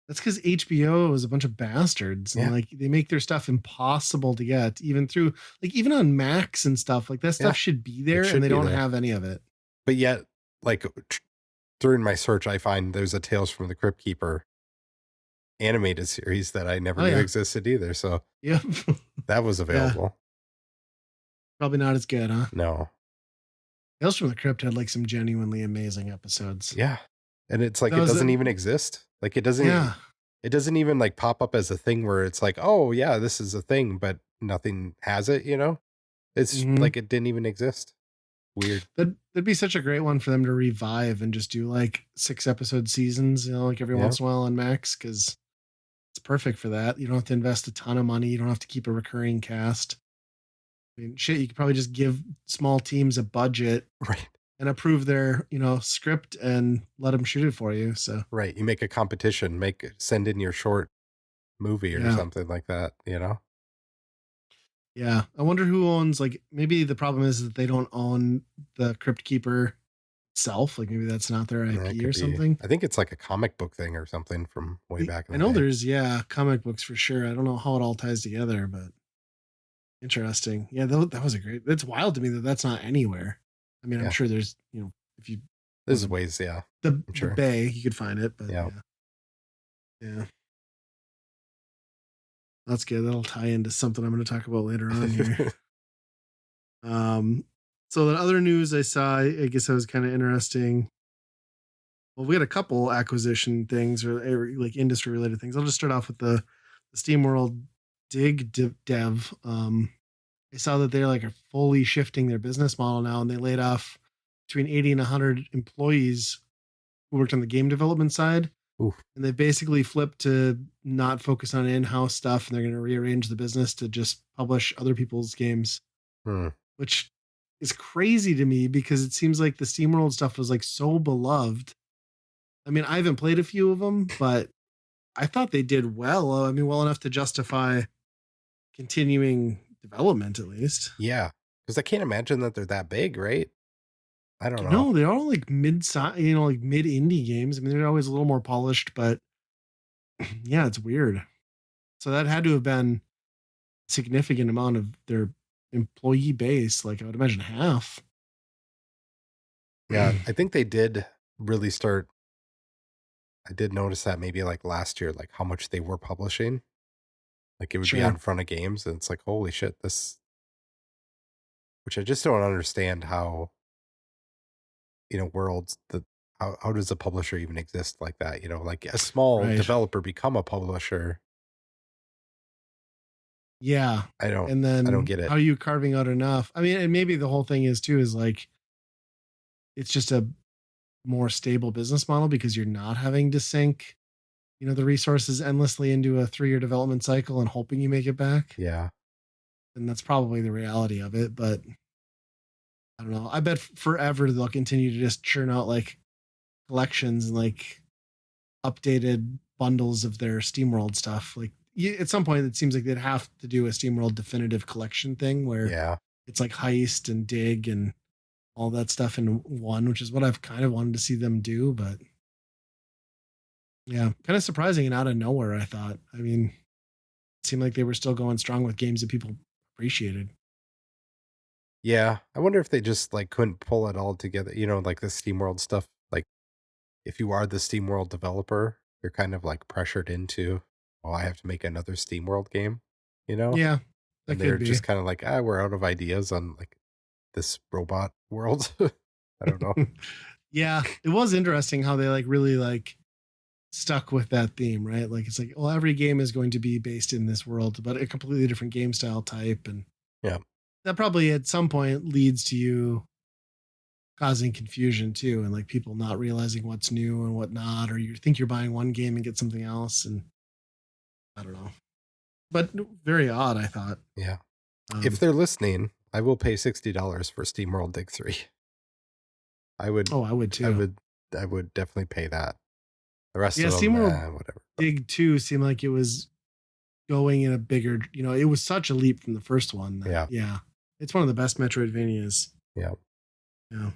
That's because HBO is a bunch of bastards and Yeah. like they make their stuff impossible to get, even through like even on Macs and stuff. Like that Yeah. stuff should be It there and should they be don't there. have any of it. But yet, like during my search, I find there's a Tales from the Crypt Keeper animated series that I never Oh knew yeah. existed either. So Yep. that was Yeah. available. Probably not as good, huh? No. Tales from the Crypt had like some genuinely amazing episodes. Yeah. And it's like That it was doesn't a even exist. Like yeah. it doesn't even like pop up as a thing where it's like, "Oh, yeah, this is a thing," but nothing has it? It's Hmm. like it didn't even exist. Weird. That'd be such a great one for them to revive and just do like 6 episode seasons, like every Yeah. once in a while on Max, because it's perfect for that. You don't have to invest a ton of money. You don't have to keep a recurring cast. I mean, shit, you could probably just give small teams a budget Right. and approve their, script and let them shoot it for you. So Right. You make a competition, send in your short movie or yeah. something like that? Yeah. I wonder who owns like maybe the problem is that they don't own the Crypt Keeper itself. Like maybe that's not their That IP or could be. something. I think it's like a comic book thing or something from way back in I the know day. there's comic books for sure. I don't know how it all ties together, but interesting. Yeah, that was a great. It's wild to me that that's not anywhere. I mean, I'm Yeah. sure there's if you go There's to ways, yeah, I'm the sure. Bay, you could find it, but Yeah. yeah, yeah. That's good. That'll tie into something I'm going to talk about later on here. Um, so the other news I saw, I guess that was kind of interesting. Well, we had a couple acquisition things or like industry related things. I'll just start off with the SteamWorld Dev. I saw that they're like are fully shifting their business model now, and they laid off between 80 and 100 employees who worked on the game development side. Oof. And they basically flipped to not focus on in-house stuff, and they're going to rearrange the business to just publish other people's games, Hmm. which is crazy to me because it seems like the SteamWorld stuff was like so beloved. I mean, I haven't played a few of them, but I thought they did well. I mean, well enough to justify continuing development at least. Yeah, because I can't imagine that they're that big, right? I don't know. No, they're all like mid-size, like mid indie games. I mean, they're always a little more polished, but yeah, it's weird. So that had to have been a significant amount of their employee base. Like I would imagine half. Yeah, I think they did really start. I did notice that maybe like last year, like how much they were publishing. Like it would be Sure. on front of games, and it's like, holy shit, this. Which I just don't understand how worlds that how does a publisher even exist like that? Like a small Right. developer become a publisher. Yeah. I don't And I don't then get it. how are you carving out enough? I mean, and maybe the whole thing is too is like it's just a more stable business model because you're not having to sink, the resources endlessly into a 3-year development cycle and hoping you make it back. Yeah. And that's probably the reality of it. But I don't know. I bet forever they'll continue to just churn out like collections and like updated bundles of their SteamWorld stuff. Like at some point, it seems like they'd have to do a SteamWorld definitive collection thing where Yeah. it's like heist and dig and all that stuff in one, which is what I've kind of wanted to see them do. But yeah, kind of surprising and out of nowhere, I thought. I mean, it seemed like they were still going strong with games that people appreciated. Yeah. I wonder if they just like couldn't pull it all together, like the SteamWorld stuff. Like if you are the SteamWorld developer, you're kind of like pressured into, oh, I have to make another SteamWorld game, you know? Yeah, that And could they're be. just kind of like, we're out of ideas on like this robot world. I don't know. Yeah, it was interesting how they like really like stuck with that theme, right? Like it's like, well, every game is going to be based in this world, but a completely different game style type. And Yeah. that probably at some point leads to you causing confusion too, and like people not realizing what's new and what not, or you think you're buying one game and get something else. And I don't know. But very odd, I thought. Yeah. If Um, they're listening, I will pay $60 for SteamWorld Dig 3. I would oh, I would I too. would I would definitely pay that. The rest Yeah, of them, SteamWorld whatever. But Dig 2 seemed like it was going in a bigger, it was such a leap from the first one that, yeah. yeah, it's one of the best Metroidvanias. Yeah. Yeah.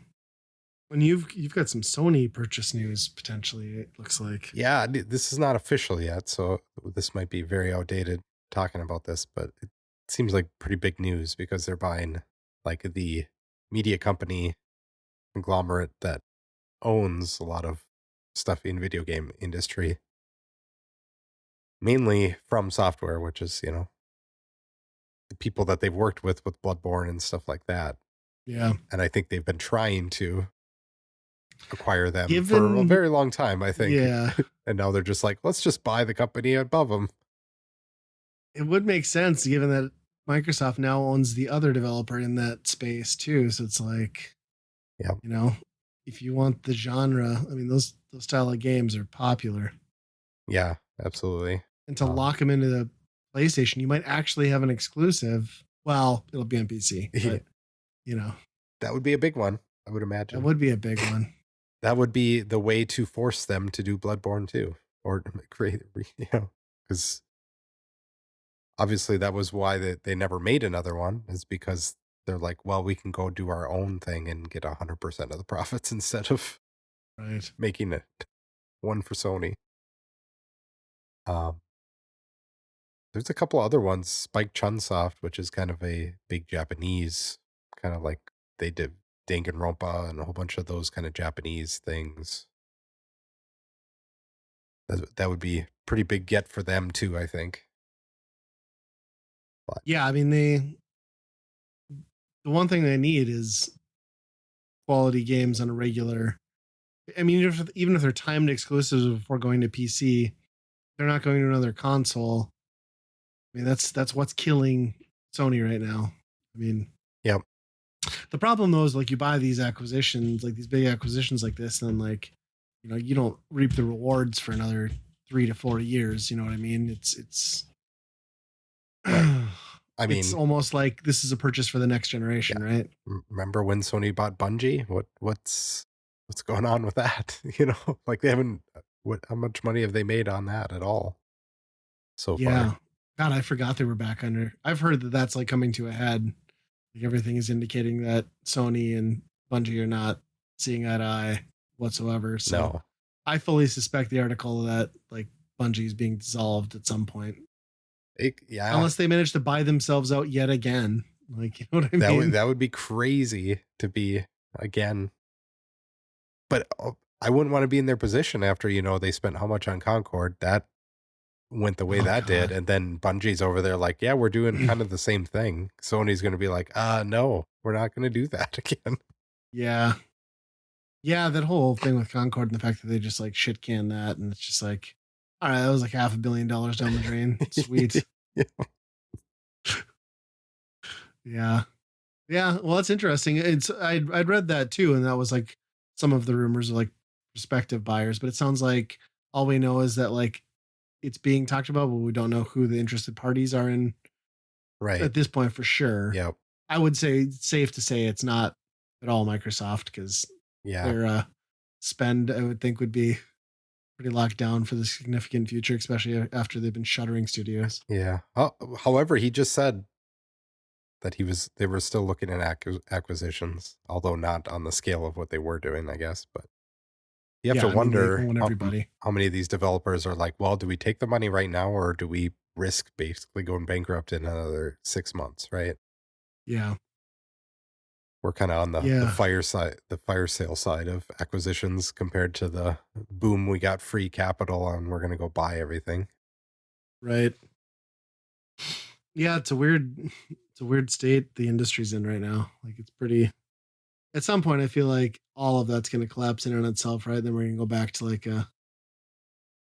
When you've got some Sony purchase news potentially, it looks like. Yeah, this is not official yet, so this might be very outdated talking about this, but it seems like pretty big news because they're buying like the media company conglomerate that owns a lot of stuff in video game industry, mainly from software, which is, the people that they've worked with Bloodborne and stuff like that. Yeah. And I think they've been trying to acquire them for a Given, very long time, I think. yeah, And now they're just like, let's just buy the company above them. it would make sense given that Microsoft now owns the other developer in that space too. So it's like, Yeah. you know, if you want the genre, I mean, those style of games are popular. Yeah, absolutely. And to Um, lock them into the PlayStation, you might actually have an exclusive. Well, it'll be on PC, but you know, that would be a big one, I would that imagine. would be a big one. That would be the way to force them to do Bloodborne too, or create, because obviously that was why they never made another one, is because they're like, well, we can go do our own thing and get 100% of the profits instead of Right. making it one for Sony. Um, there's a couple other ones, Spike Chunsoft, which is kind of a big Japanese, kind of like they did Danganronpa and a whole bunch of those kind of Japanese things. That would be pretty big get for them too, I think. But Yeah, I mean the one thing they need is quality games on a regular. I mean, even if they're timed exclusives before going to PC, they're not going to another console. I mean, that's what's killing Sony right now. I mean, yep, the problem though is like you buy these acquisitions, like these big acquisitions like this, and then like, you don't reap the rewards for another 3 to 4 years. You know what I mean? It's right. I it's mean, almost like this is a purchase for the next yeah. generation, right? Remember when Sony bought Bungie? What's going on with that? Like they haven't. What? How much money have they made on that at all so far? Yeah. God, I forgot they were back under. I've heard that that's like coming to a head. Like everything is indicating that Sony and Bungie are not seeing eye to eye whatsoever. So No. I fully suspect the article that like Bungie is being dissolved at some point, Yeah, unless they manage to buy themselves out yet again. Like, you know what I that would mean? that would be crazy to be again. But I wouldn't want to be in their position after they spent how much on Concord that went the way Oh that did, God. and then Bungie's over there like, yeah, we're doing kind of the same thing. Sony's going to be like, no, we're not going to do that again. Yeah. Yeah, that whole thing with Concord and the fact that they just like shit can that, and it's just like, all right, that was like $500 million down the drain. Sweet. Yeah. Yeah. Yeah, well, that's interesting. I'd read that too, and that was like some of the rumors of like prospective buyers. But it sounds like all we know is that like it's being talked about, but we don't know who the interested parties are in Right. at this point for sure. Yep. I would say it's safe to say it's not at all Microsoft because Yeah. their spend I would think would be pretty locked down for the significant future, especially after they've been shuttering studios. Yeah. However, he just said that they were still looking at acquisitions, although not on the scale of what they were doing, I guess. But you have Yeah, to I mean they wonder own everybody. how many of these developers are like, well, do we take the money right now or do we risk basically going bankrupt in another 6 months, right? Yeah, We're kind of on the yeah, fire side, the fire sale side of acquisitions compared to the boom, we got free capital and we're going to go buy everything. right. Yeah, it's a weird state the industry's in right now. Like it's pretty. At some point, I feel like all of that's going to collapse in on itself, right? Then we're going to go back to like a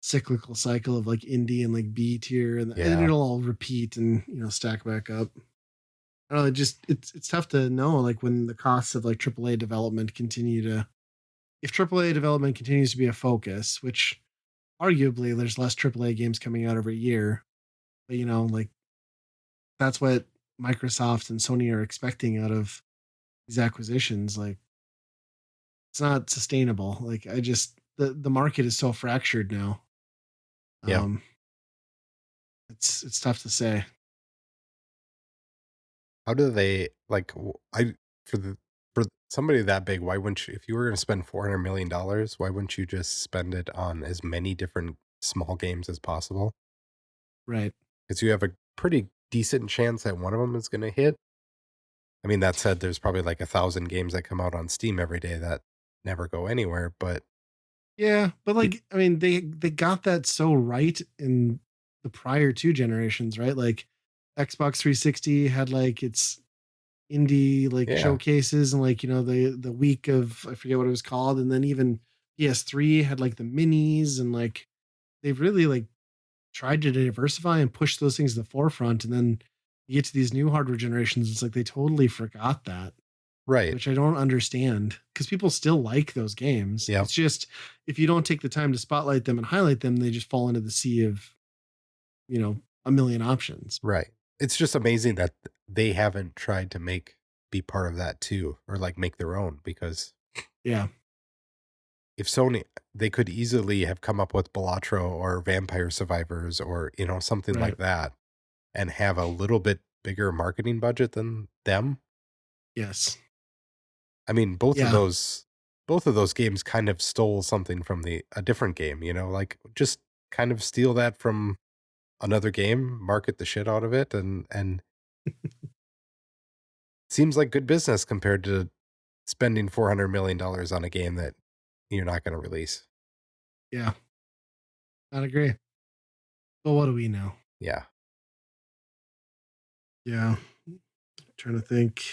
cyclical cycle of like indie and like B tier, and Yeah. it'll all repeat and stack back up. I don't know. It's tough to know like when the costs of like AAA development continue to if AAA development continues to be a focus, which arguably there's less AAA games coming out every year, but like that's what Microsoft and Sony are expecting out of these acquisitions. Like it's not sustainable. Like I just the market is so fractured now. Yeah. Um, it's tough to say. How do they like I for somebody that big, why wouldn't you, if you were going to spend $400 million, why wouldn't you just spend it on as many different small games as possible? Right. Because you have a pretty decent chance that one of them is going to hit. I mean, that said, there's probably like 1,000 games that come out on Steam every day that never go anywhere. But Yeah, but y- like I mean, they got that so right in the prior two generations, right? Like Xbox 360 had like its indie like yeah, showcases and like the week of I forget what it was called, and then even PS3 had like the minis and like they've really like tried to diversify and push those things to the forefront, and then you get to these new hardware generations, it's like they totally forgot that, right. which I don't understand because people still like those games. Yep. It's just if you don't take the time to spotlight them and highlight them, they just fall into the sea of a million options. Right. It's just amazing that they haven't tried to be part of that too, or like make their own because Yeah, if Sony, they could easily have come up with Balatro or Vampire Survivors or, something like right. that and have a little bit bigger marketing budget than them. Yes. I mean, Yeah. both of those games kind of stole something from a different game, like just kind of steal that from another game, market the shit out of it and seems like good business compared to spending $400 million on a game that you're not going to release. Yeah. I'd agree. But what do we know? Yeah. Yeah. Trying to think.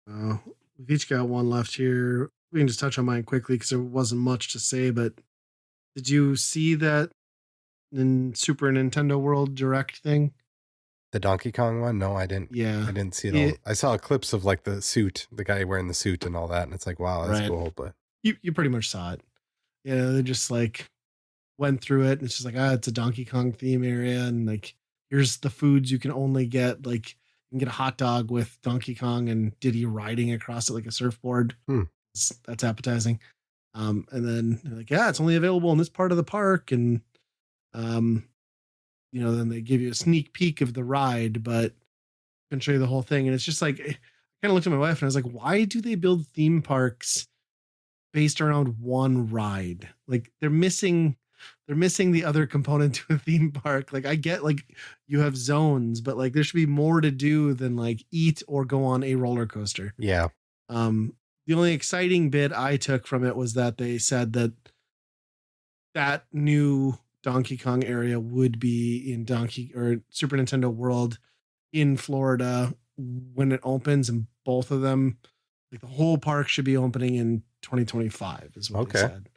We've each got one left here. We can just touch on mine quickly because there wasn't much to say. But did you see that Super Nintendo World Direct thing? The Donkey Kong one? No, Yeah. I didn't see it all. It I saw clips of like the suit, the guy wearing the suit and all that, and it's like, wow, that's right. cool. But You pretty much saw it. Yeah, they just like went through it and it's just like, it's a Donkey Kong theme area and like here's the foods you can only get. Like you can get a hot dog with Donkey Kong and Diddy riding across it like a surfboard. hmm, That's appetizing. And then they're like, yeah, it's only available in this part of the park. And um, then they give you a sneak peek of the ride, but can show you the whole thing. And it's just like I kind of looked at my wife and I was like, why do they build theme parks based around one ride? Like they're missing the other component to a theme park. Like I get like you have zones, but like there should be more to do than like eat or go on a roller coaster. yeah, Um, the only exciting bit I took from it was that they said that new Donkey Kong area would be in Donkey or Super Nintendo World in Florida when it opens, and both of them, like the whole park, should be opening in 2025, is what they okay. said.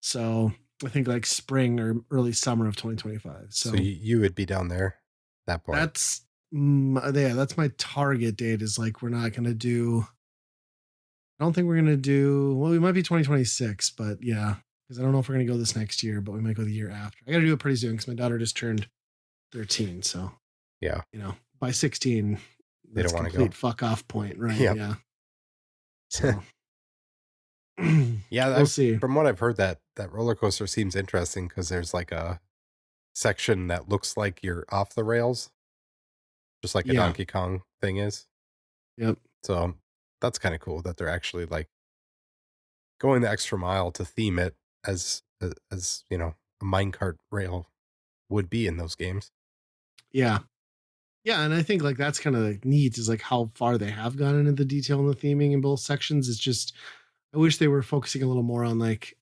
So I think like spring or early summer of 2025. So So you would be down there at that point. that's yeah, that's my target date. Is like we're not gonna do. I don't think we're gonna do. Well, we might be 2026, but yeah, because I don't know if we're gonna go this next year, but we might go the year after. I got to do it pretty soon because my daughter just turned 13, so Yeah, by 16, they that's don't want to go. complete fuck off point, right? Yep. Yeah. So Yeah, we'll see. from what I've heard, that roller coaster seems interesting because there's like a section that looks like you're off the rails, just like a Yeah. Donkey Kong thing is. Yep. So that's kind of cool that they're actually like going the extra mile to theme it as a minecart rail would be in those games. Yeah. Yeah, and I think like that's kind of like neat is like how far they have gone into the detail and the theming in both sections. It's just I wish they were focusing a little more on like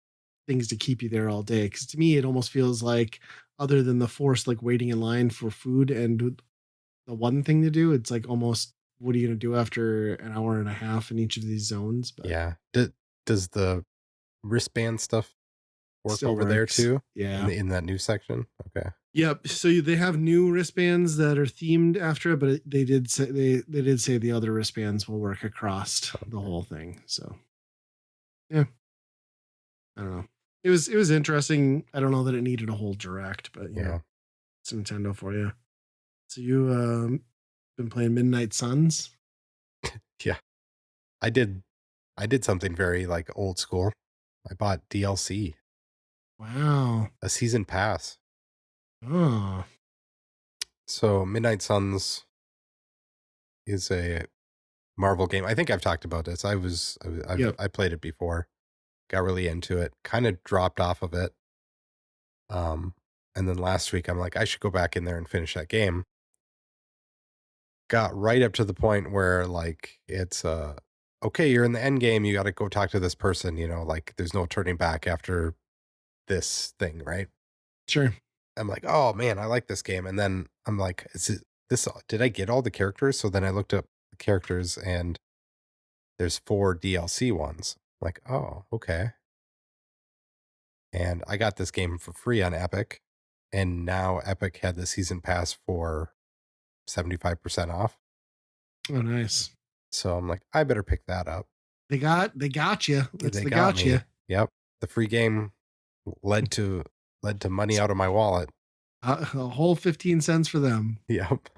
things to keep you there all day. Because to me, it almost feels like other than the forced like waiting in line for food and the one thing to do, it's like almost what are you gonna do after an hour and a half in each of these zones? But Yeah. Does the wristband stuff work still over there works. too Yeah. in that new section? Okay. Yep. So they have new wristbands that are themed after it, but they did say they did say the other wristbands will work across the Okay. whole thing. So yeah, I don't know. It was interesting. I don't know that it needed a whole direct, but Yeah. it's Nintendo for you. So you been playing Midnight Suns? Yeah. I did I did something very like old school. I bought DLC, Wow. a season pass. Oh, So Midnight Suns is a Marvel game. I think I've talked about this. yep. I played it before, got really into it, kind of dropped off of it. Um, and then last week I'm like, I should go back in there and finish that game. Got right up to the point where like it's okay, you're in the end game, you got to go talk to this person, like there's no turning back after this thing, right? Sure. I'm like, "Oh man, I like this game." And then I'm like, "Is it this did I get all the characters?" So then I looked up the characters and there's 4 DLC ones. Like, "Oh, okay." And I got this game for free on Epic, and now Epic had the season pass for 75% off. Oh, nice. So I'm like, "I better pick that up." They got you. Yeah, That's they the got got you. me. Yep. The free game led to money out of my wallet. A whole 15 cents for them. Yep.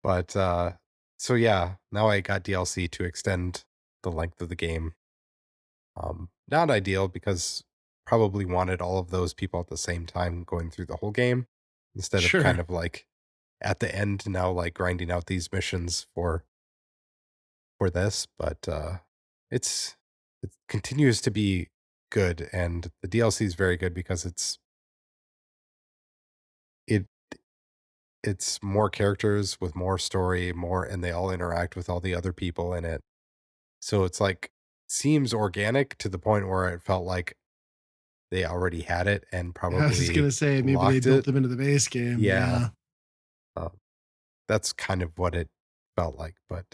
But so yeah, now I got DLC to extend the length of the game. Not ideal because probably wanted all of those people at the same time going through the whole game instead of kind Sure. of like at the end now like grinding out these missions for this, but it's it continues to be good and the DLC is very good because it it's more characters with more story, more and they all interact with all the other people in it. So it's like seems organic to the point where it felt like they already had it and I was just probably gonna say maybe they locked built it. them into the base game. Yeah. Yeah. that's kind of what it felt like. But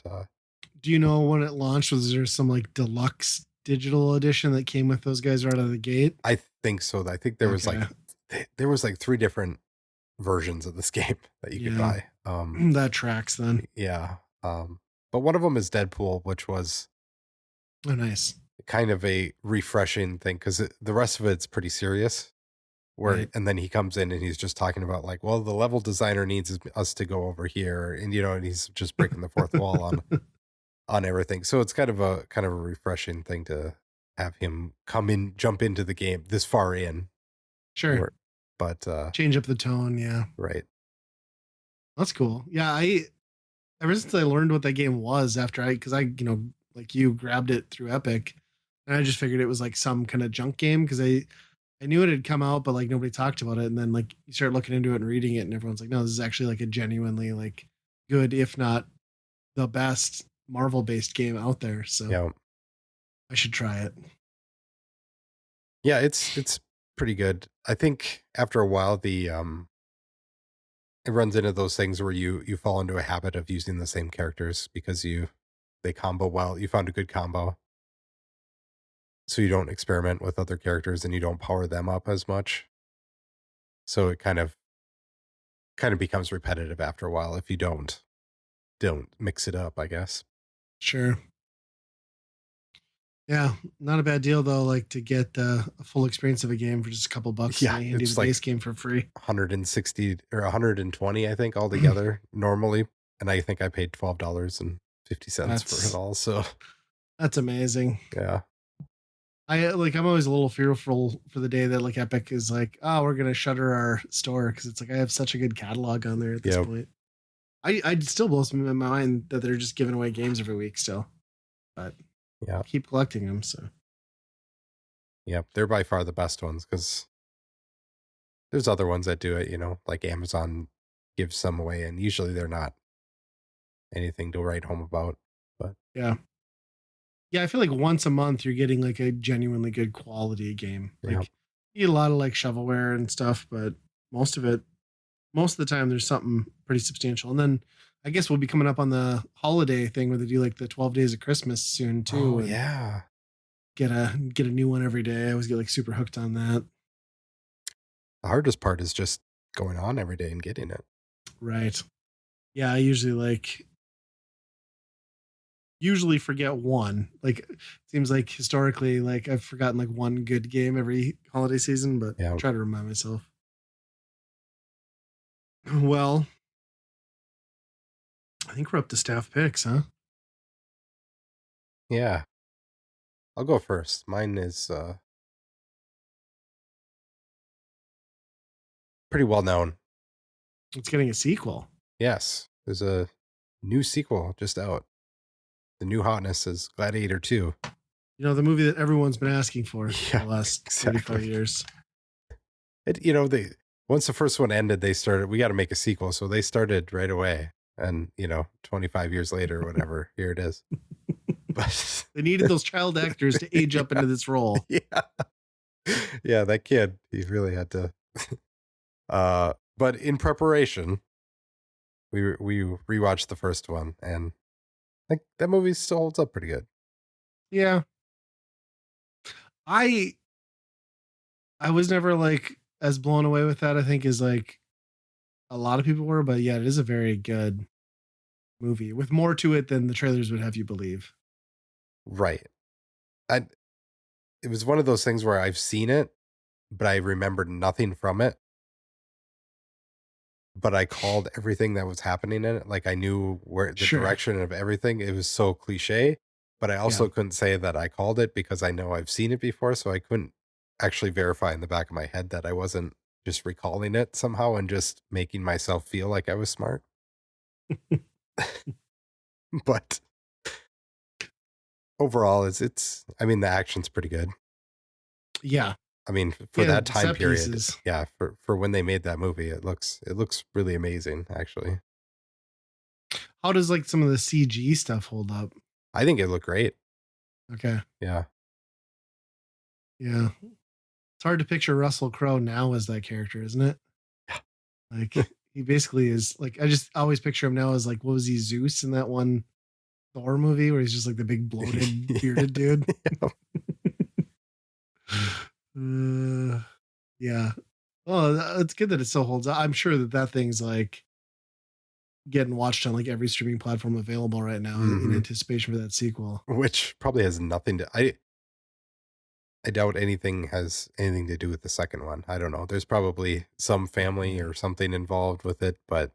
Do you know when it launched? Was there some like deluxe digital edition that came with those guys right out of the gate? I think so. I think Okay. there was like 3 different versions of this game that you could Yeah. buy. That tracks then. Yeah. But one of them is Deadpool, which was Oh, nice. kind of a refreshing thing because the rest of it's pretty serious. Where Right. and then he comes in and he's just talking about like, well, the level designer needs us to go over here, and and he's just breaking the fourth wall on everything. So it's kind of a refreshing thing to have him come in, jump into the game this far in. Sure. Where, but Change up the tone. Yeah. right, That's cool. Yeah. Ever since I learned what that game was after because like you grabbed it through Epic and I just figured it was like some kind of junk game because I knew it had come out, but like nobody talked about it. And then like you start looking into it and reading it, and everyone's like, no, this is actually like a genuinely like good, if not the best Marvel based game out there. So yeah, I should try it. yeah, it's pretty good. I think after a while, it runs into those things where you fall into a habit of using the same characters because they combo well. You found a good combo, so you don't experiment with other characters and you don't power them up as much. So it kind of becomes repetitive after a while if you don't mix it up, I guess. Sure. Yeah, not a bad deal though. Like to get a full experience of a game for just a couple bucks, Yeah, and they hand you it's the like base game for free. 160 or 120, I think, altogether normally. And I think I paid $12.50 for it That's all. So that's amazing. yeah. I'm always a little fearful for the day that like Epic is like, oh, we're gonna shutter our store because it's like I have such a good catalog on there at this Yeah. point. I still blows me my mind that they're just giving away games every week still, but Yeah. I'll keep collecting them. So Yeah. They're by far the best ones because there's other ones that do it, like Amazon gives some away, and usually they're not anything to write home about. But yeah, yeah, I feel like once a month you're getting like a genuinely good quality game. yeah. Like you get a lot of like shovelware and stuff, but most of it, most of the time, there's something pretty substantial. And then I guess we'll be coming up on the holiday thing where they do like the 12 days of Christmas soon Oh too, and yeah. get a new one every day. I always get like super hooked on that. The hardest part is just going on every day and getting it. Right. Yeah, I usually forget one. Like it seems like historically, like I've forgotten like one good game every holiday season, but Yeah. try to remind myself. Well, I think we're up to staff picks, huh? Yeah. I'll go first. Mine is pretty well known. It's getting a sequel. Yes. There's a new sequel just out. The new hotness is Gladiator 2. You know, the movie that everyone's been asking for the Yeah, last 35 exactly. years. They once the first one ended, they started, we got to make a sequel. So they started right away. And, 25 years later, or whatever, here it is. But They needed those child actors to age up yeah, into this role. yeah. Yeah, that kid, he really had to. But in preparation, we rewatched the first one, and like that movie still holds up pretty good. Yeah. I I was never like as blown away with that, I think, as like a lot of people were, but yeah, it is a very good movie with more to it than the trailers would have you believe. Right. I It was one of those things where I've seen it, but I remembered nothing from it. But I called everything that was happening in it. Like I knew where the Sure. direction of everything. It was so cliche, but I Yeah. also couldn't say that I called it because I know I've seen it before. So I couldn't actually verify in the back of my head that I wasn't just recalling it somehow and just making myself feel like I was smart. But overall, I mean, the action's pretty good. Yeah. I mean, for Yeah, that the time set period, pieces. yeah, for when they made that movie, it looks really amazing, actually. How does like some of the CG stuff hold up? I think it looked great. Okay. Yeah. Yeah. It's hard to picture Russell Crowe now as that character, isn't it? Like He basically is like I just always picture him now as like what was he Zeus in that one Thor movie where he's just like the big bloated Yeah. bearded dude. Yeah. uh, yeah. Oh, it's good that it still holds up. I'm sure that that thing's like getting watched on like every streaming platform available right now in Mhm. anticipation for that sequel. Which probably has nothing to I doubt anything has anything to do with the second one. I don't know. There's probably some family Mm. or something involved with it, but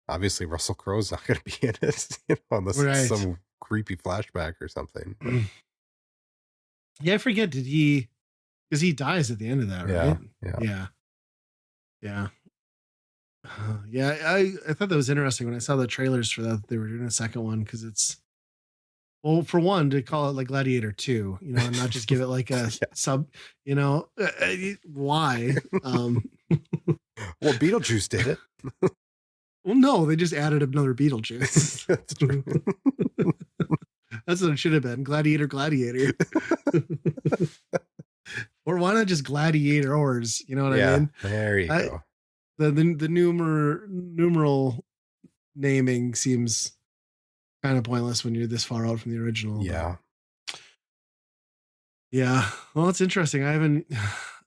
obviously Russell Crowe's not gonna be in it, unless it's Right. some creepy flashback or something, but Mm. Yeah, I forget. Did he? Because he dies at the end of that, yeah, right? yeah. Yeah. Yeah. Yeah. I thought that was interesting when I saw the trailers for that. They were doing a second one because it's well, for one, to call it like Gladiator 2, and not just give it like a Yeah. sub, why? Well, Beetlejuice did it. Well, no, they just added another Beetlejuice. That's true. That's what it should have been. Gladiator, Gladiator. Or why not just gladiators? You know what I Yeah, mean? there you I go. the numeral naming seems kind of pointless when you're this far out from the original, but Yeah. yeah. Well, it's interesting. I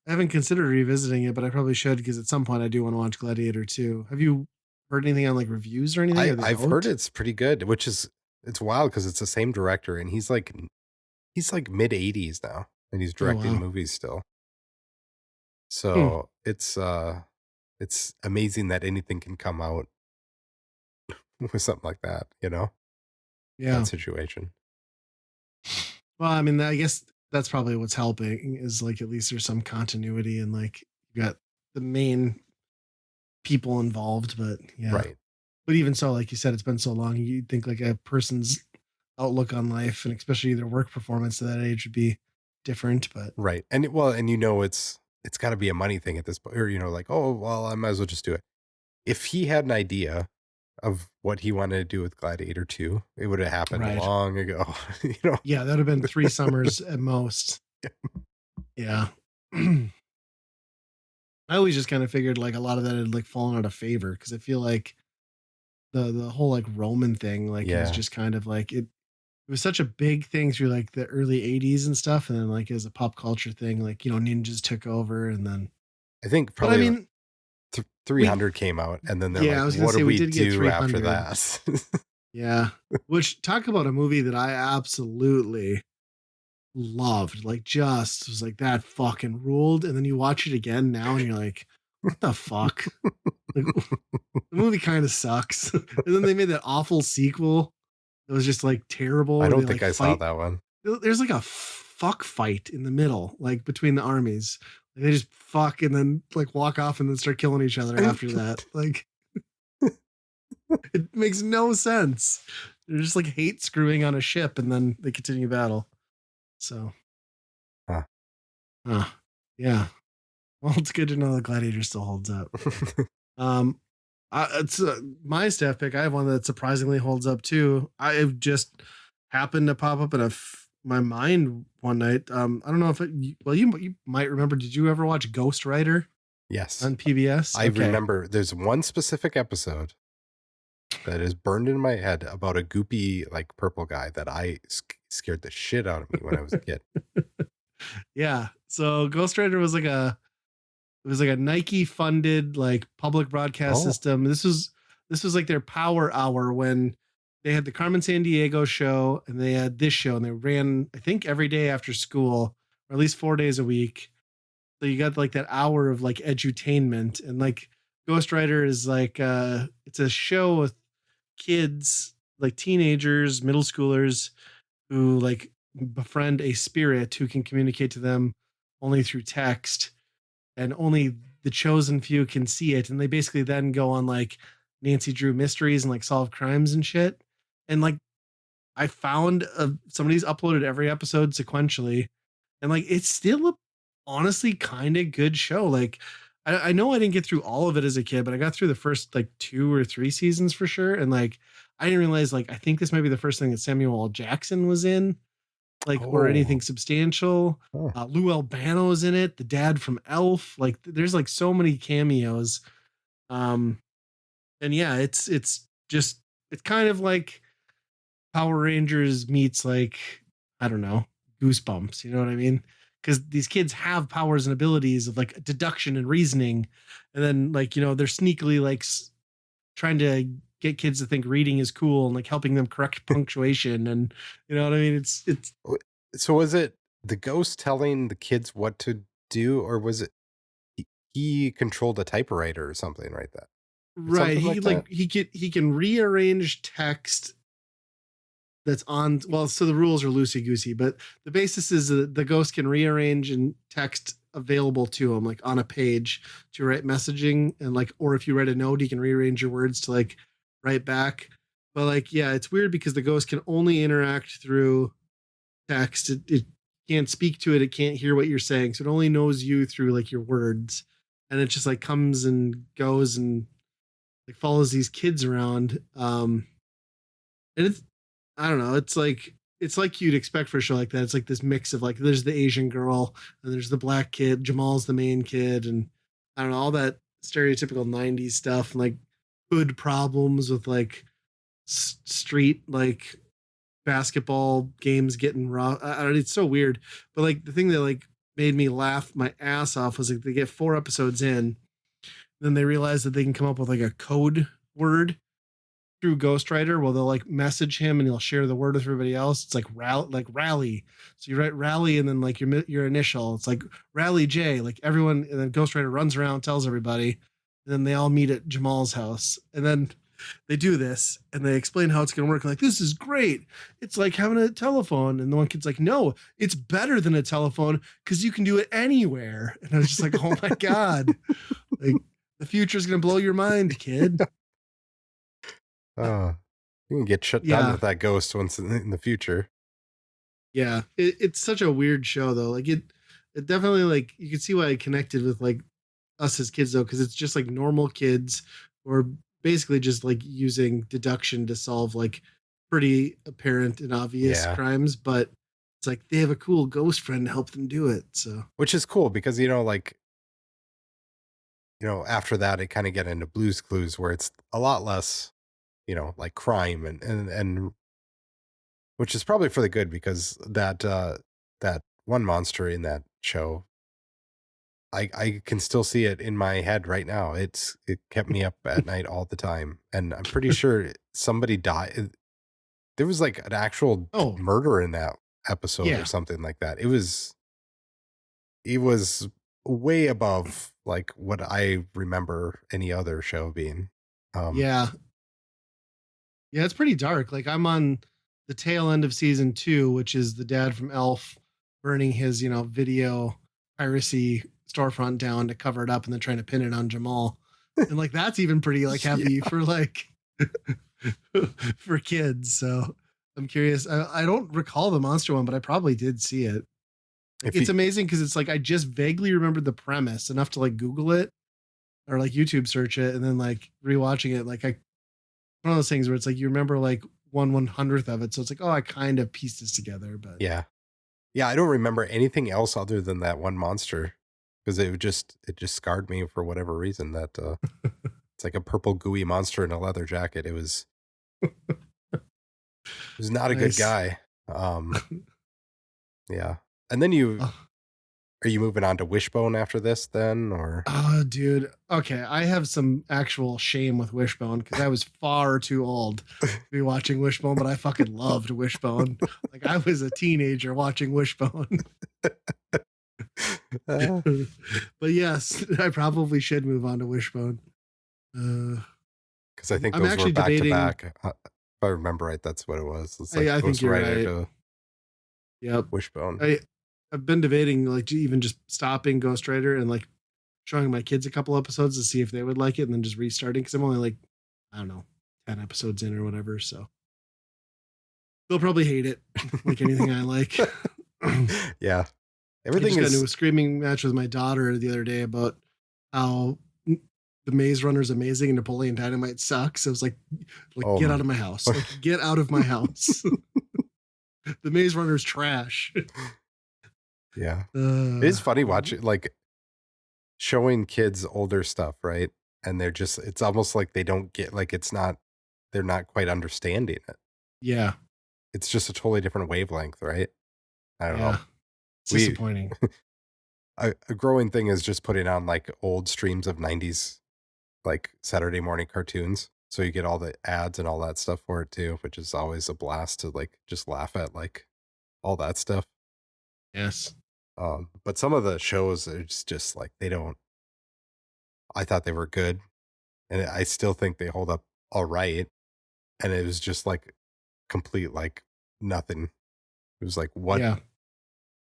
haven't considered revisiting it, but I probably should because at some point I do want to watch Gladiator 2. Have you heard anything on like reviews or anything? Are they I've heard out? it's pretty good, which is it's wild because it's the same director and he's like mid-80s now and he's Oh directing wow. movies still. Hmm. So it's amazing that anything can come out with something like that, that Yeah. situation. Well, I mean, I guess that's probably what's helping is like at least there's some continuity and like you got the main people involved, but yeah. Right. But even so, like you said, it's been so long. You'd think like a person's outlook on life and especially their work performance at that age would be different. But Right. And it's got to be a money thing at this point or like, "Oh, well, I might as well just do it." If he had an idea of what he wanted to do with Gladiator 2, it would have happened right. long ago, you know. Yeah, that would have been 3 summers at most. Yeah. I always just kind of figured like a lot of that had like fallen out of favor because I feel like the whole like Roman thing like was Yeah. just kind of like it was such a big thing through like the early 80s and stuff and then like as a pop culture thing like ninjas took over and then I think but I probably mean 300 we came out and then they're yeah, like, I was gonna "What do say we we did get do after 300. that?" Yeah. Which talk about a movie that I absolutely loved. Like just was like that fucking ruled. And then you watch it again now and you're like, what the fuck? Like the movie kind of sucks. And then they made that awful sequel that was just like terrible I where they don't like think I saw fight. that one. There's like a fuck fight in the middle, like between the armies. Like, they just fuck and then like walk off and then start killing each other after that. Like it makes no sense. They're just like hate screwing on a ship and then they continue battle. So, Huh. yeah. Well, it's good to know the Gladiator still holds up. Um, it's my staff pick. I have one that surprisingly holds up too. I just happened to pop up in my mind one night. I don't know if you might remember. Did you ever watch Ghost Rider Yes. on PBS? I Okay. remember there's one specific episode that is burned in my head about a goopy, like, purple guy that scared the shit out of me when I was a kid. Yeah. So Ghost Rider was like a Nike funded like public broadcast Oh. system. This was like their power hour when they had the Carmen San Diego show and they had this show and they ran I think every day after school or at least 4 days a week. So you got like that hour of like edutainment and like Ghost Rider is like it's a show with kids like teenagers, middle schoolers who like befriend a spirit who can communicate to them only through text and only the chosen few can see it. And they basically then go on like Nancy Drew mysteries and like solve crimes and shit. And like I found somebody's uploaded every episode sequentially, and like it's still a honestly kind of good show. Like I know I didn't get through all of it as a kid, but I got through the first like 2 or 3 seasons for sure. And like I didn't realize like I think this might be the first thing that Samuel L. Jackson was in like or Oh. anything substantial. Huh. Lou Albano's in it, the dad from Elf. Like there's like so many cameos. Um, And yeah, it's kind of like Power Rangers meets like, I don't know, Goosebumps. You know what I mean? Because these kids have powers and abilities of like deduction and reasoning, and then like they're sneakily like trying to get kids to think reading is cool and like helping them correct punctuation, and you know what I mean? It's W- So was it the ghost telling the kids what to do, or was it he controlled a typewriter or something like that? right. Something He like that? like he can rearrange text that's on. Well, so the rules are loosey goosey, but the basis is that the ghost can rearrange and text available to him like on a page to write messaging, and like, or if you write a note he can rearrange your words to like write back. But like, yeah, it's weird because the ghost can only interact through text. It can't speak to it, it can't hear what you're saying, so it only knows you through like your words, and it just like comes and goes and like follows these kids around. And it's, I don't know. It's like you'd expect for a show like that. It's like this mix of like there's the Asian girl and there's the black kid. Jamal's the main kid, and I don't know, all that stereotypical '90s stuff and like hood problems with like street like basketball games getting raw. I don't know, it's so weird. But like the thing that like made me laugh my ass off was like they get 4 episodes in, then they realize that they can come up with like a code word through Ghostwriter. Well, they'll like message him and he'll share the word with everybody else. It's like rally. So you write rally and then like your initial. It's like rally J. Like everyone, and then Ghostwriter runs around, tells everybody, and then they all meet at Jamal's house. And then they do this and they explain how it's going to work. Like, this is great. It's like having a telephone. And the one kid's like, no, it's better than a telephone because you can do it anywhere. And I was just like, oh my God, like the future is going to blow your mind, kid. Uh, Oh, you can get shut down yeah. with that ghost once in the future. Yeah, it's such a weird show though. Like it definitely like you can see why I connected with like us as kids though, because it's just like normal kids or basically just like using deduction to solve like pretty apparent and obvious Yeah. crimes, but it's like they have a cool ghost friend to help them do it. So Which is cool because, like, after that, it kind of get into Blues Clues where it's a lot less, like crime and which is probably for the good because that one monster in that show, I can still see it in my head right now. It kept me up at night all the time. And I'm pretty sure somebody died. There was like an actual oh murder in that episode or yeah. something like that. It was way above like what I remember any other show being. Um, Yeah. Yeah, it's pretty dark. Like I'm on the tail end of season 2, which is the dad from Elf burning his, video piracy storefront down to cover it up and then trying to pin it on Jamal. And like that's even pretty like yeah. heavy for like for kids. So I'm curious. I don't recall the monster one, but I probably did see it. Like If it's you, amazing because it's like I just vaguely remembered the premise enough to like Google it or like YouTube search it and then like rewatching it. Like I one of those things where it's like you remember like 1/100th of it, so it's like, oh, I kind of pieced this together, but yeah, yeah, I don't remember anything else other than that one monster because it just scarred me for whatever reason. That it's like a purple gooey monster in a leather jacket. It was not a good nice. guy. Um, yeah, and then you Oh, are you moving on to Wishbone after this then, or oh, dude. Okay, I have some actual shame with Wishbone because I was far too old to be watching Wishbone, but I fucking loved Wishbone. Like I was a teenager watching Wishbone. because But yes, I probably should move on to Wishbone. Uh, I think I'm those were actually back to debating. back. If I remember right, that's what it was. It's like I think Ghost you're Rider right. to Yep. Wishbone. I I've been debating like to even just stopping Ghost Rider and like showing my kids a couple episodes to see if they would like it and then just restarting because I'm only like, I don't know, 10 episodes in or whatever. So they'll probably hate it like anything I like. I Yeah, everything just got into is. a screaming match with my daughter the other day about how the Maze Runner is amazing and Napoleon Dynamite sucks. I was like get out Um, of my house. Like get out of my house. The Maze Runner's trash. yeah, it is funny Uh, watching like showing kids older stuff, right? and it's almost like they don't get, like, they're not quite understanding it. Yeah. It's just a totally different wavelength, right? I don't know. Yeah. It's We disappointing. a growing thing is just putting on, like, old streams of 90s, like, Saturday morning cartoons, so you get all the ads and all that stuff for it too, which is always a blast to, like, just laugh at, like, all that stuff. Yes. But some of the shows, it's just like, they don't I thought they were good, and I still think they hold up alright, and it was just, like, complete, like, nothing. It was like, what? Yeah. It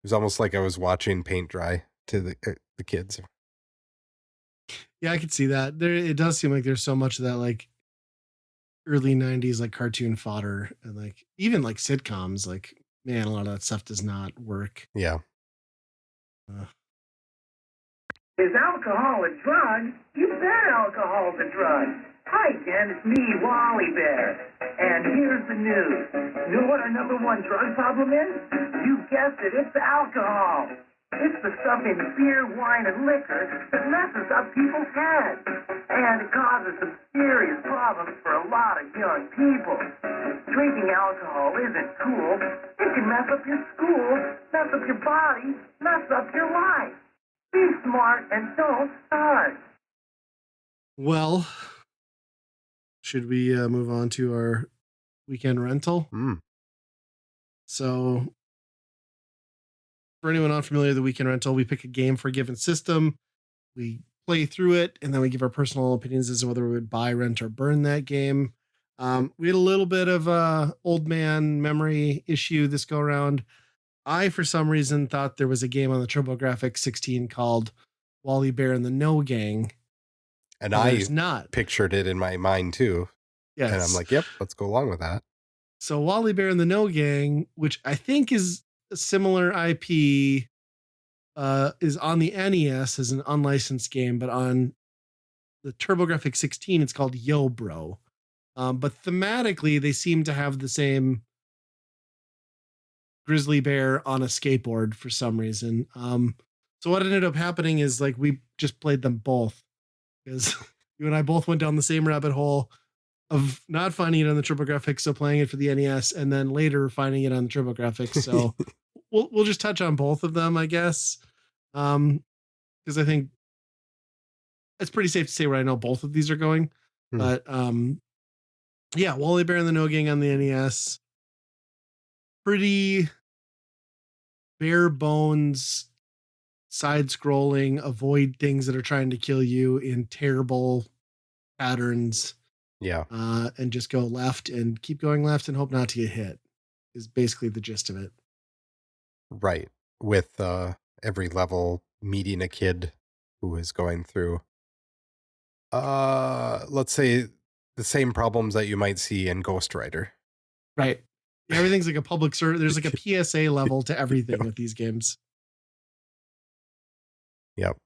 was almost like I was watching paint dry to the kids. Yeah, I could see that. There it does seem like there's so much of that like early 90s like cartoon fodder and like even like sitcoms like man a lot of that stuff does not work. Yeah. Uh, Is alcohol a drug? You bet alcohol's a drug. Hi, Jen, it's me, Wally Bear. And here's the news. Know what our number one drug problem is? You guessed it, it's alcohol. It's the stuff in beer, wine, and liquor that messes up people's heads. And it causes some serious problems for a lot of young people. Drinking alcohol isn't cool. It can mess up your school, mess up your body, mess up your life. Be smart and don't start. well, should we move on to our weekend rental? Mm. So, for anyone unfamiliar with the weekend rental, we pick a game for a given system, we play through it, and then we give our personal opinions as to whether we would buy, rent, or burn that game. We had a little bit of a old man memory issue this go around. I, for some reason, thought there was a game on the TurboGrafx 16 called Wally Bear and the No Gang, And but I there's not. pictured it in my mind too, and I'm Yes. like, "Yep, let's go along with that." So Wally Bear and the No Gang, which I think is a similar IP, is on the NES as an unlicensed game, but on the TurboGrafx 16, it's called Yo Bro. But thematically, they seem to have the same grizzly bear on a skateboard for some reason. So what ended up happening is like we just played them both because you and I both went down the same rabbit hole of not finding it on the TurboGrafx, so playing it for the NES, and then later finding it on the TurboGrafx. So we'll just touch on both of them, I guess, because I think it's pretty safe to say where I know both of these are going. Hmm. But yeah, Wally Bear and the No Gang on the NES, pretty bare bones side scrolling, avoid things that are trying to kill you in terrible patterns, Yeah, and just go left and keep going left and hope not to get hit is basically the gist of it. right. With, every level meeting a kid who is going through, let's say, the same problems that you might see in Ghost Rider. Right. Everything's like a public service. There's like a PSA level to everything Yep. with these games. Yep.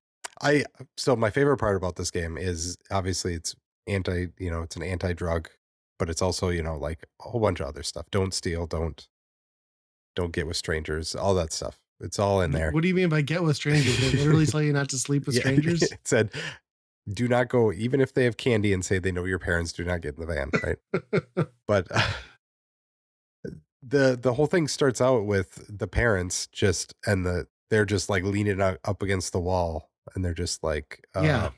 I So my favorite part about this game is obviously it's an anti-drug, but it's also, like a whole bunch of other stuff. Don't steal, don't get with strangers, all that stuff. It's all in there. What do you mean by get with strangers? They literally tell you not to sleep with Yeah, strangers. it said, do not go, even if they have candy and say they know your parents, do not get in the van, right? But the whole thing starts out with the parents they're just like leaning up against the wall, and they're just like, Yeah.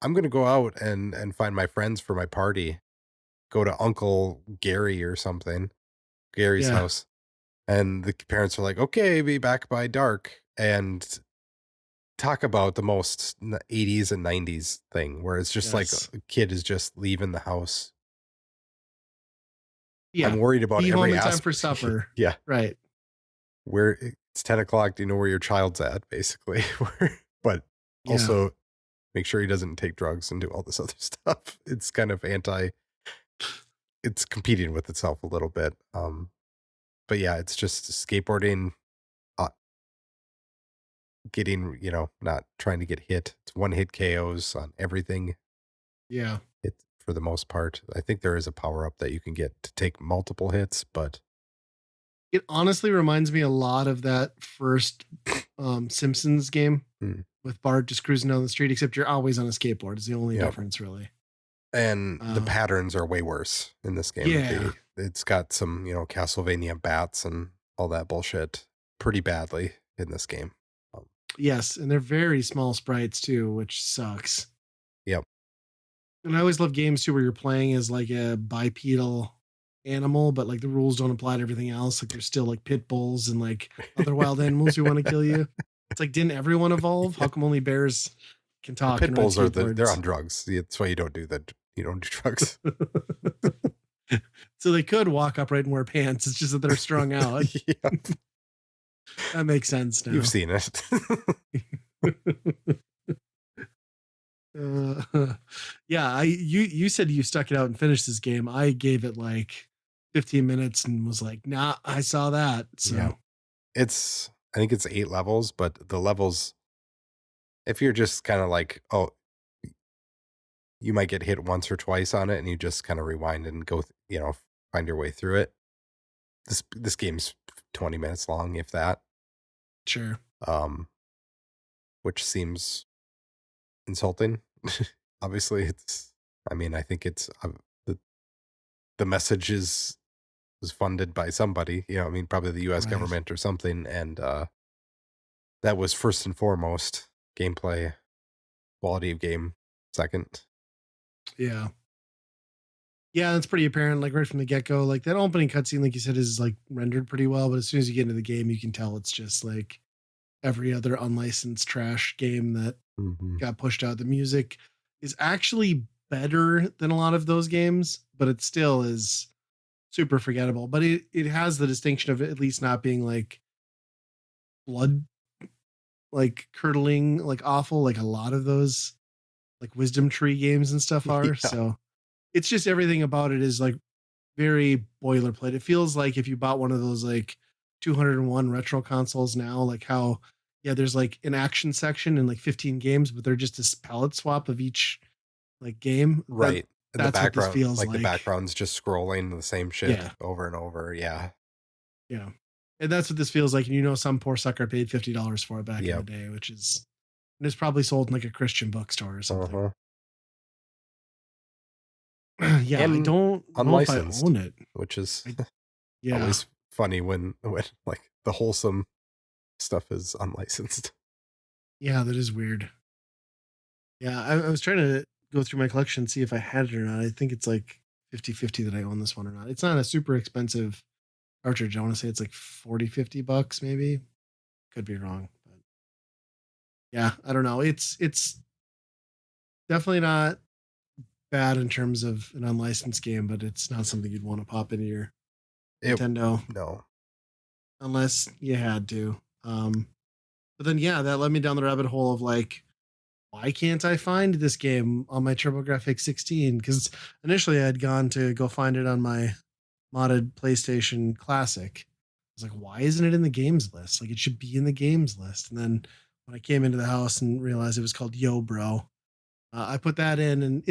I'm gonna go out and find my friends for my party, go to Uncle Gary or something, Gary's Yeah. house. And the parents are like, okay, be back by dark. And talk about the most 80s and 90s thing where it's just like Yes. a kid is just leaving the house. Yeah. I'm worried about Be home every in time for aspect. supper. Yeah. Right. Where it's 10 o'clock. Do you know where your child's at, basically? But Yeah. also make sure he doesn't take drugs and do all this other stuff. It's kind of it's competing with itself a little bit. But yeah, it's just skateboarding, uh, getting, not trying to get hit. It's one hit KOs on everything. Yeah. It For the most part. I think there is a power up that you can get to take multiple hits, but It honestly reminds me a lot of that first Simpsons game. Hmm. with Bart just cruising down the street, except you're always on a skateboard. Is the only Yep. difference, really. And the patterns are way worse in this game. Yeah. It's got some, Castlevania bats and all that bullshit pretty badly in this game. Yes, and they're very small sprites too, which sucks. Yep. And I always love games too where you're playing as like a bipedal animal, but like the rules don't apply to everything else. Like there's still like pit bulls and like other wild animals who want to kill you. It's like, didn't everyone evolve? How come only bears can talk? Pit bulls they're on drugs. That's why you don't do drugs. So they could walk upright and wear pants. It's just that they're strung out. Yep. That makes sense now. You've seen it. Yeah, you said you stuck it out and finished this game. I gave it like 15 minutes and was like, nah, I saw that. So yeah. I think it's 8 levels, but the levels, if you're just kind of like, oh, you might get hit once or twice on it and you just kind of rewind and go, find your way through it. This game's 20 minutes long, if that. Sure. Which seems insulting. Obviously, I think it's the message was funded by somebody, probably the US government or something. And that was first and foremost gameplay, quality of game second. Yeah. Yeah, that's pretty apparent, like right from the get-go. Like that opening cutscene, like you said, is like rendered pretty well, but as soon as you get into the game, you can tell it's just like every other unlicensed trash game that got pushed out. The music is actually better than a lot of those games, but it still is super forgettable. But it has the distinction of at least not being like blood, like curdling, like awful, like a lot of those like Wisdom Tree games and stuff are. Yeah. So it's just everything about it is like very boilerplate. It feels like if you bought one of those like 201 retro consoles now, like how, yeah, there's like an action section and like 15 games, but they're just this palette swap of each like game. Right. And that's what this feels like. The background's just scrolling the same shit over and over. Yeah. Yeah. And that's what this feels like. And some poor sucker paid $50 for it back in the day, which is, and it's probably sold in like a Christian bookstore or something. Yeah, and I don't unlicensed, know if I own it, which is always funny when like the wholesome stuff is unlicensed. Yeah, that is weird. Yeah, I was trying to go through my collection and see if I had it or not. I think it's like 50-50 that I own this one or not. It's not a super expensive cartridge. I want to say it's like $40-$50 maybe. Could be wrong, but yeah, I don't know. It's definitely not bad in terms of an unlicensed game, but it's not something you'd want to pop into your Nintendo. No. Unless you had to. But then that led me down the rabbit hole of like, why can't I find this game on my TurboGrafx 16? Because initially I'd gone to go find it on my modded PlayStation Classic. I was like, why isn't it in the games list? Like it should be in the games list. And then when I came into the house and realized it was called Yo Bro, I put that in, and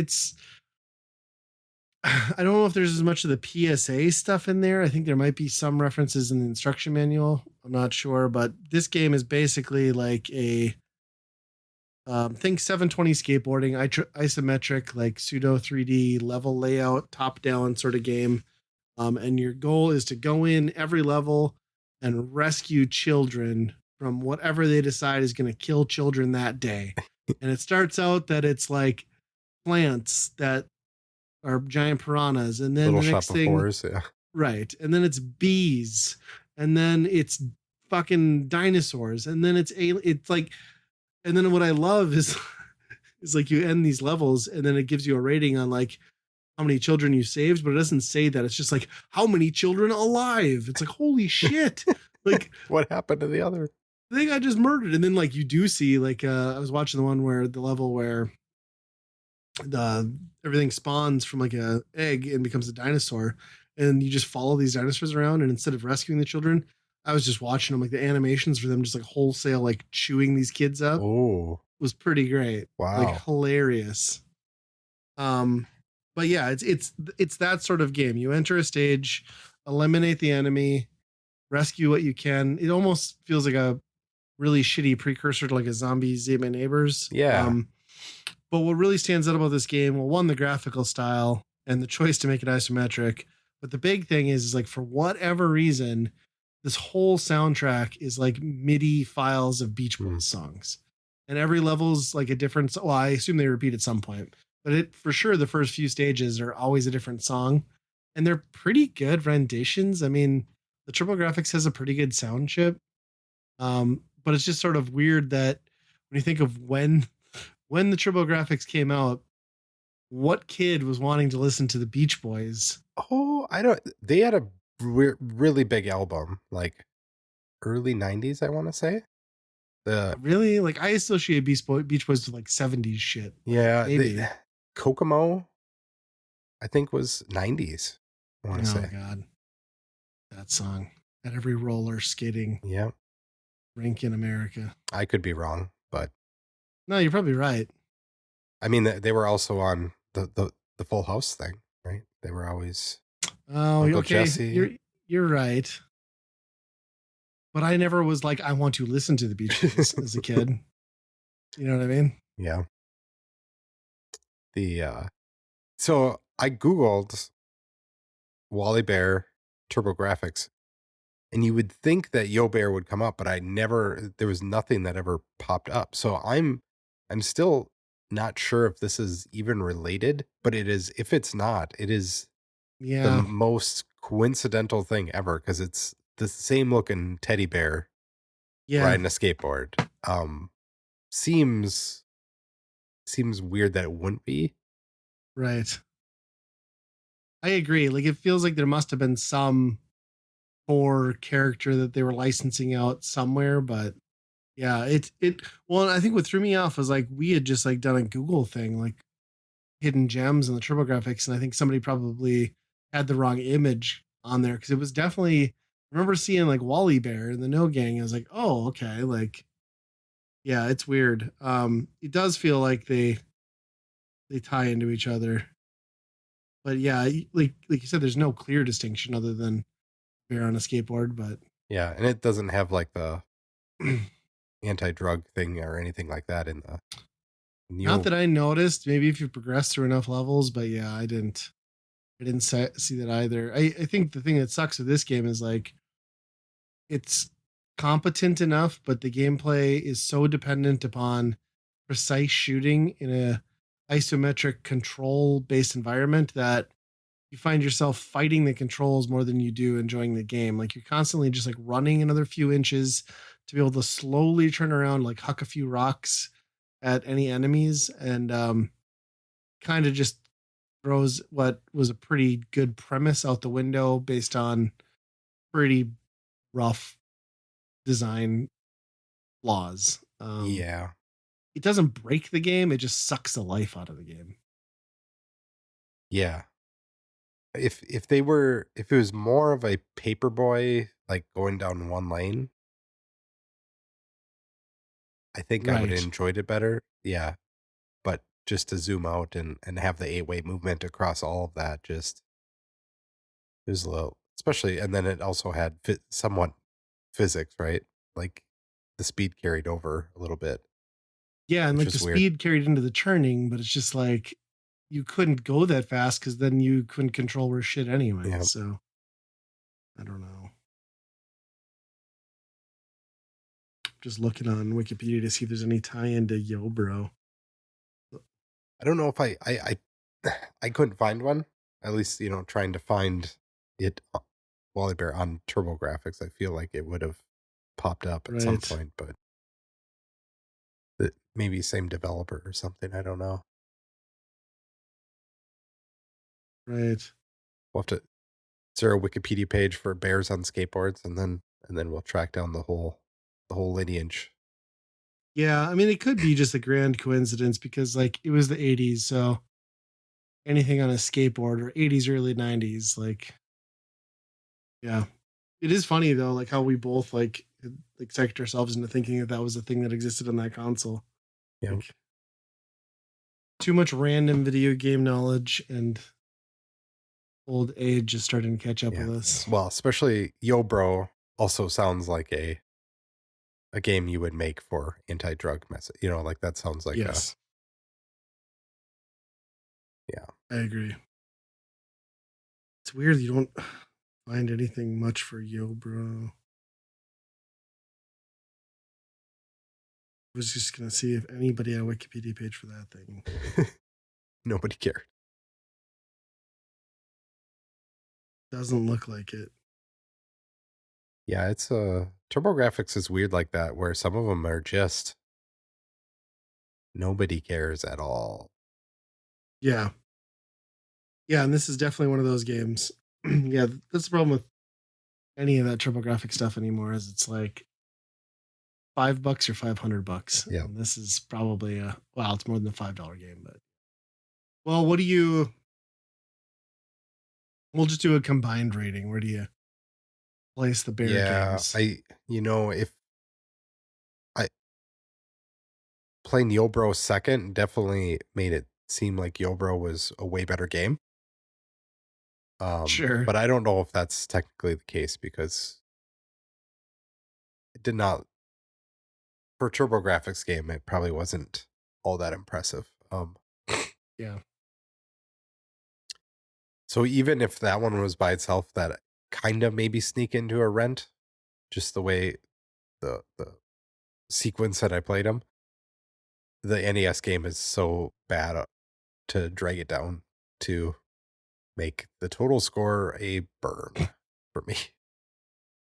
I don't know if there's as much of the PSA stuff in there. I think there might be some references in the instruction manual. I'm not sure, but this game is basically like a think 720 skateboarding, isometric, like pseudo 3D level layout, top down sort of game. And your goal is to go in every level and rescue children from whatever they decide is going to kill children that day. And it starts out that it's like plants that are giant piranhas, and then Little the next shop thing, of horrors, yeah. Right, and then it's bees, and then it's fucking dinosaurs, and then it's like, and then what I love is like you end these levels, and then it gives you a rating on like how many children you saved, but it doesn't say that. It's just like how many children alive. It's like holy shit, like what happened to the other? They got just murdered, and then like you do see like I was watching the one where the level where everything spawns from like a egg and becomes a dinosaur, and you just follow these dinosaurs around, and instead of rescuing the children, I was just watching them, like the animations for them just like wholesale like chewing these kids up. Oh, was pretty great. Wow. Like hilarious. But yeah, it's that sort of game. You enter a stage, eliminate the enemy, rescue what you can. It almost feels like a really shitty precursor to like a Zombies Ate My Neighbors. Yeah. But what really stands out about this game, well, one, the graphical style and the choice to make it isometric. But the big thing is like for whatever reason, this whole soundtrack is like MIDI files of Beach Boys songs. And every level's like a different, well, I assume they repeat at some point, but it for sure the first few stages are always a different song. And they're pretty good renditions. I mean, the TurboGrafx has a pretty good sound chip. But it's just sort of weird that when you think of when the TurboGrafx came out, what kid was wanting to listen to the Beach Boys? Oh, I don't. They had a really big album, like early '90s, I want to say. Really, like I associate Beach Boys with like '70s shit. Yeah, Maybe. Kokomo, I think was '90s. I want to Oh say. God, that song at every roller skating Yeah, rink in America. I could be wrong, but No, you're probably right. I mean, they were also on the Full House thing, right? They were always Oh, Uncle okay. Jesse. You're right. But I never was like I want to listen to the Beach Boys as a kid. You know what I mean? Yeah. So I Googled Wally Bear TurboGrafx, and you would think that Yo Bear would come up, but there was nothing that ever popped up. So I'm still not sure if this is even related, but it is. If it's not, it is the most coincidental thing ever, because it's the same looking teddy bear riding a skateboard. Seems weird that it wouldn't be. Right. I agree. Like it feels like there must have been some core character that they were licensing out somewhere, but yeah, it well, I think what threw me off was like we had just like done a Google thing, like hidden gems in the TurboGrafx, and I think somebody probably had the wrong image on there because it was definitely I remember seeing like Wally Bear in the No Gang. I was like, oh, okay, like yeah, it's weird. It does feel like they tie into each other. But yeah, like you said, there's no clear distinction other than bear on a skateboard. But Yeah, and it doesn't have like the anti-drug thing or anything like that in the not that I noticed. Maybe if you progress through enough levels, but yeah, I didn't. I didn't see that either. I think the thing that sucks with this game is like it's competent enough, but the gameplay is so dependent upon precise shooting in a isometric control based environment that you find yourself fighting the controls more than you do enjoying the game. Like you're constantly just like running another few inches to be able to slowly turn around, like huck a few rocks at any enemies, and kind of just throws what was a pretty good premise out the window based on pretty rough design flaws. Yeah. It doesn't break the game; it just sucks the life out of the game. Yeah. If it was more of a paperboy, like going down one lane, I think I would have Right. enjoyed it better. Yeah. But just to zoom out and have the 8-way movement across all of that, just it was a little, especially, and then it also had somewhat physics, right? Like the speed carried over a little bit, Yeah, and which like the was weird. speed carried into the turning, but it's just like you couldn't go that fast because then you couldn't control where shit anyway. Yeah. So I don't know. Just looking on Wikipedia to see if there's any tie-in to Yo Bro. I don't know if I couldn't find one. At least, trying to find it Wally Bear on TurboGrafx, I feel like it would have popped up at some Right. point, but maybe same developer or something. I don't know. Right. We'll have to. Is there a Wikipedia page for bears on skateboards, and then we'll track down the whole lineage. Yeah, I mean it could be just a grand coincidence because like it was the 80s, so anything on a skateboard or 80s early 90s like yeah. It is funny though like how we both like psyched ourselves into thinking that that was a thing that existed on that console. Yeah. Like too much random video game knowledge and old age just starting to catch up with us. Well, especially Yo Bro also sounds like a a game you would make for anti-drug message. You know, like that sounds like Yes, yeah. I agree. It's weird you don't find anything much for Yo Bro. I was just gonna see if anybody had a Wikipedia page for that thing. Nobody cared. Doesn't look like it. Yeah, it's TurboGrafx is weird like that, where some of them are just nobody cares at all. Yeah. Yeah, and this is definitely one of those games. Yeah, that's the problem with any of that TurboGrafx stuff anymore is it's like $5 or $500. Yeah. And this is probably it's more than a $5 game, but well, what do you we'll just do a combined rating. Where do you place the bear Yeah, games? if I playing Yobro second definitely made it seem like Yobro was a way better game. Sure. But I don't know if that's technically the case because it did not for TurboGrafx game, it probably wasn't all that impressive. Yeah. So even if that one was by itself, that kind of maybe sneak into a rent, just the way the sequence that I played them. The NES game is so bad to drag it down to make the total score a burn for me.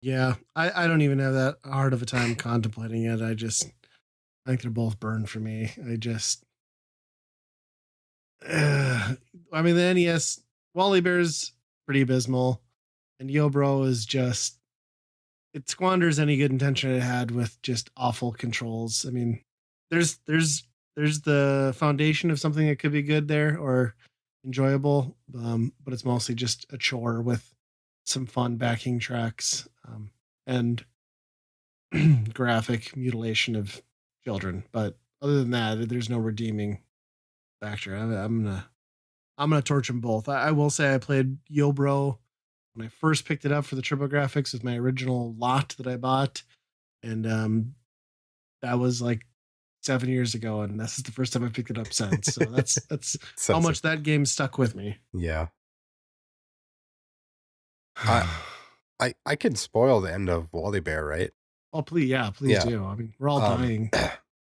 Yeah. I don't even have that hard of a time contemplating it. I think they're both burned for me. I mean, the NES Wally Bear's pretty abysmal, and Yobro is just it squanders any good intention it had with just awful controls. I mean, there's the foundation of something that could be good there or enjoyable, but it's mostly just a chore with some fun backing tracks and graphic mutilation of children. But other than that, there's no redeeming factor. I'm gonna torch them both. I will say I played Yobro when I first picked it up for the TurboGrafx with my original lot that I bought, and that was like 7 years ago, and this is the first time I picked it up since. So that's how Says it. much that game stuck with me. Yeah. I can spoil the end of Wally Bear, right? Oh please, yeah, please Yeah. do. I mean, we're all dying.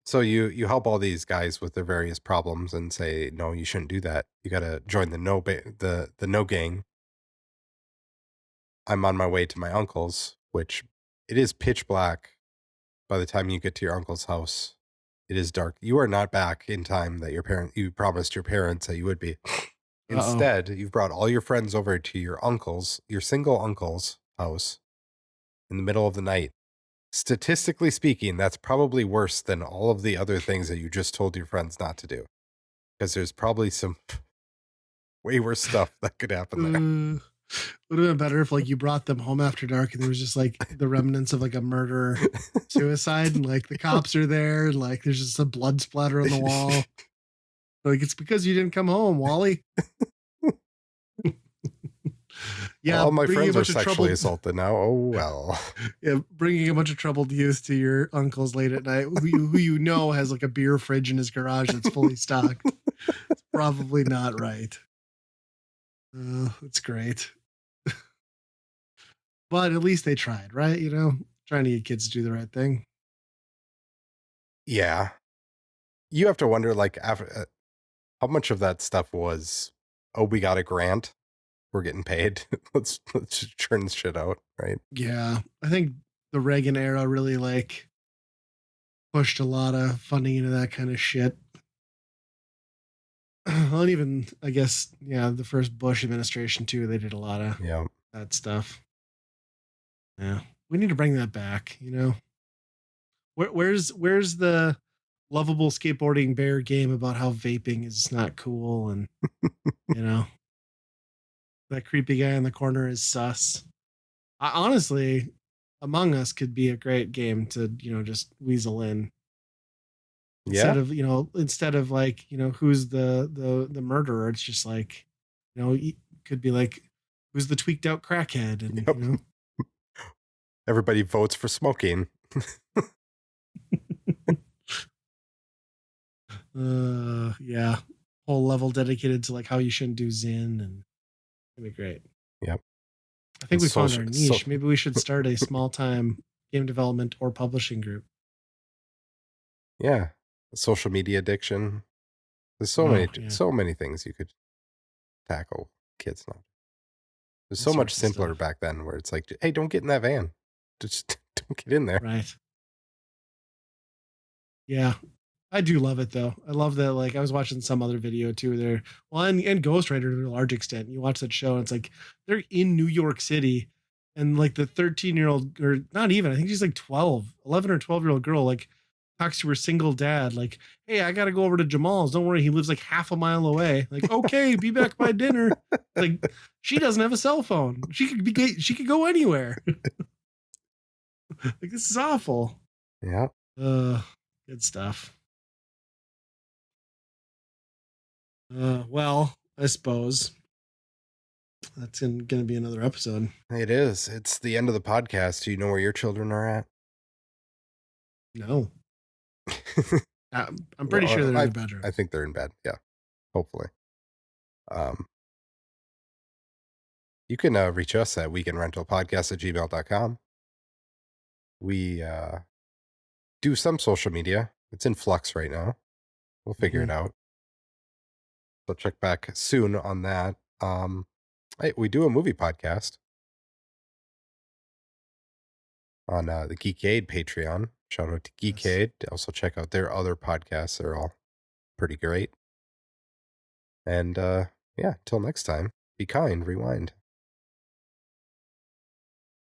So you help all these guys with their various problems and say, no, you shouldn't do that. You got to join the no gang. I'm on my way to my uncle's, which it is pitch black by the time you get to your uncle's house. It is dark. You are not back in time that you promised your parents that you would be. Instead, you've brought all your friends over to your single uncle's house in the middle of the night. Statistically speaking, that's probably worse than all of the other things that you just told your friends not to do. Because there's probably some way worse stuff that could happen there. Would have been better if like you brought them home after dark and there was just like the remnants of like a murder suicide and like the cops are there and like there's just a blood splatter on the wall. Like it's because you didn't come home, Wally. Yeah, all my friends are sexually assaulted now. Oh well. Yeah, bringing a bunch of troubled youth to your uncle's late at night, who you know has like a beer fridge in his garage that's fully stocked. It's probably not right. It's great. But at least they tried, right? You know, trying to get kids to do the right thing. Yeah. You have to wonder, like, after, how much of that stuff was, oh, we got a grant, we're getting paid, let's churn this shit out, right? Yeah, I think the Reagan era really like pushed a lot of funding into that kind of shit. Well, even I guess the first Bush administration too. They did a lot of that stuff. Yeah, we need to bring that back. You know, where's the lovable skateboarding bear game about how vaping is not cool and you know that creepy guy in the corner is sus. Honestly, Among Us could be a great game to just weasel in instead of like who's the murderer. It's just like could be like who's the tweaked out crackhead and Everybody votes for smoking. Yeah. Whole level dedicated to like how you shouldn't do Zin, and it'd be great. Yep. I think And we found social, our so niche. Maybe we should start a small time game development or publishing group. yeah, social media addiction. There's Oh, yeah. so many things you could tackle kids now. There's All so much sorts of simpler stuff. back then where it's like, hey, don't get in that van. Just don't get in there. Right. Yeah. I do love it though. I love that. Like I was watching some other video too. There, well, and Ghost Rider to a large extent. You watch that show, and it's like they're in New York City, and like the 13-year-old, or not even, I think she's like 12, 11 or 12-year-old girl, like talks to her single dad, like, "Hey, I got to go over to Jamal's. Don't worry, he lives like half a mile away." Like, okay, be back by dinner. Like, she doesn't have a cell phone. She could go anywhere. Like, this is awful. Yeah, Uh, Good stuff. Well, I suppose that's going to be another episode. it is. It's the end of the podcast. Do you know where your children are at? No, I'm pretty sure Well, they're in the bedroom. I think they're in bed. Yeah, hopefully. Um, you can reach us at weekendrentalpodcast@gmail.com. We do some social media. It's in flux right now. We'll figure Mm-hmm. it out. So check back soon on that. Hey, we do a movie podcast on the Geekade Patreon. Shout out to Yes. Geekade. Also check out their other podcasts. They're all pretty great. And yeah, till next time, be kind, rewind.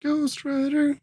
Ghost Rider.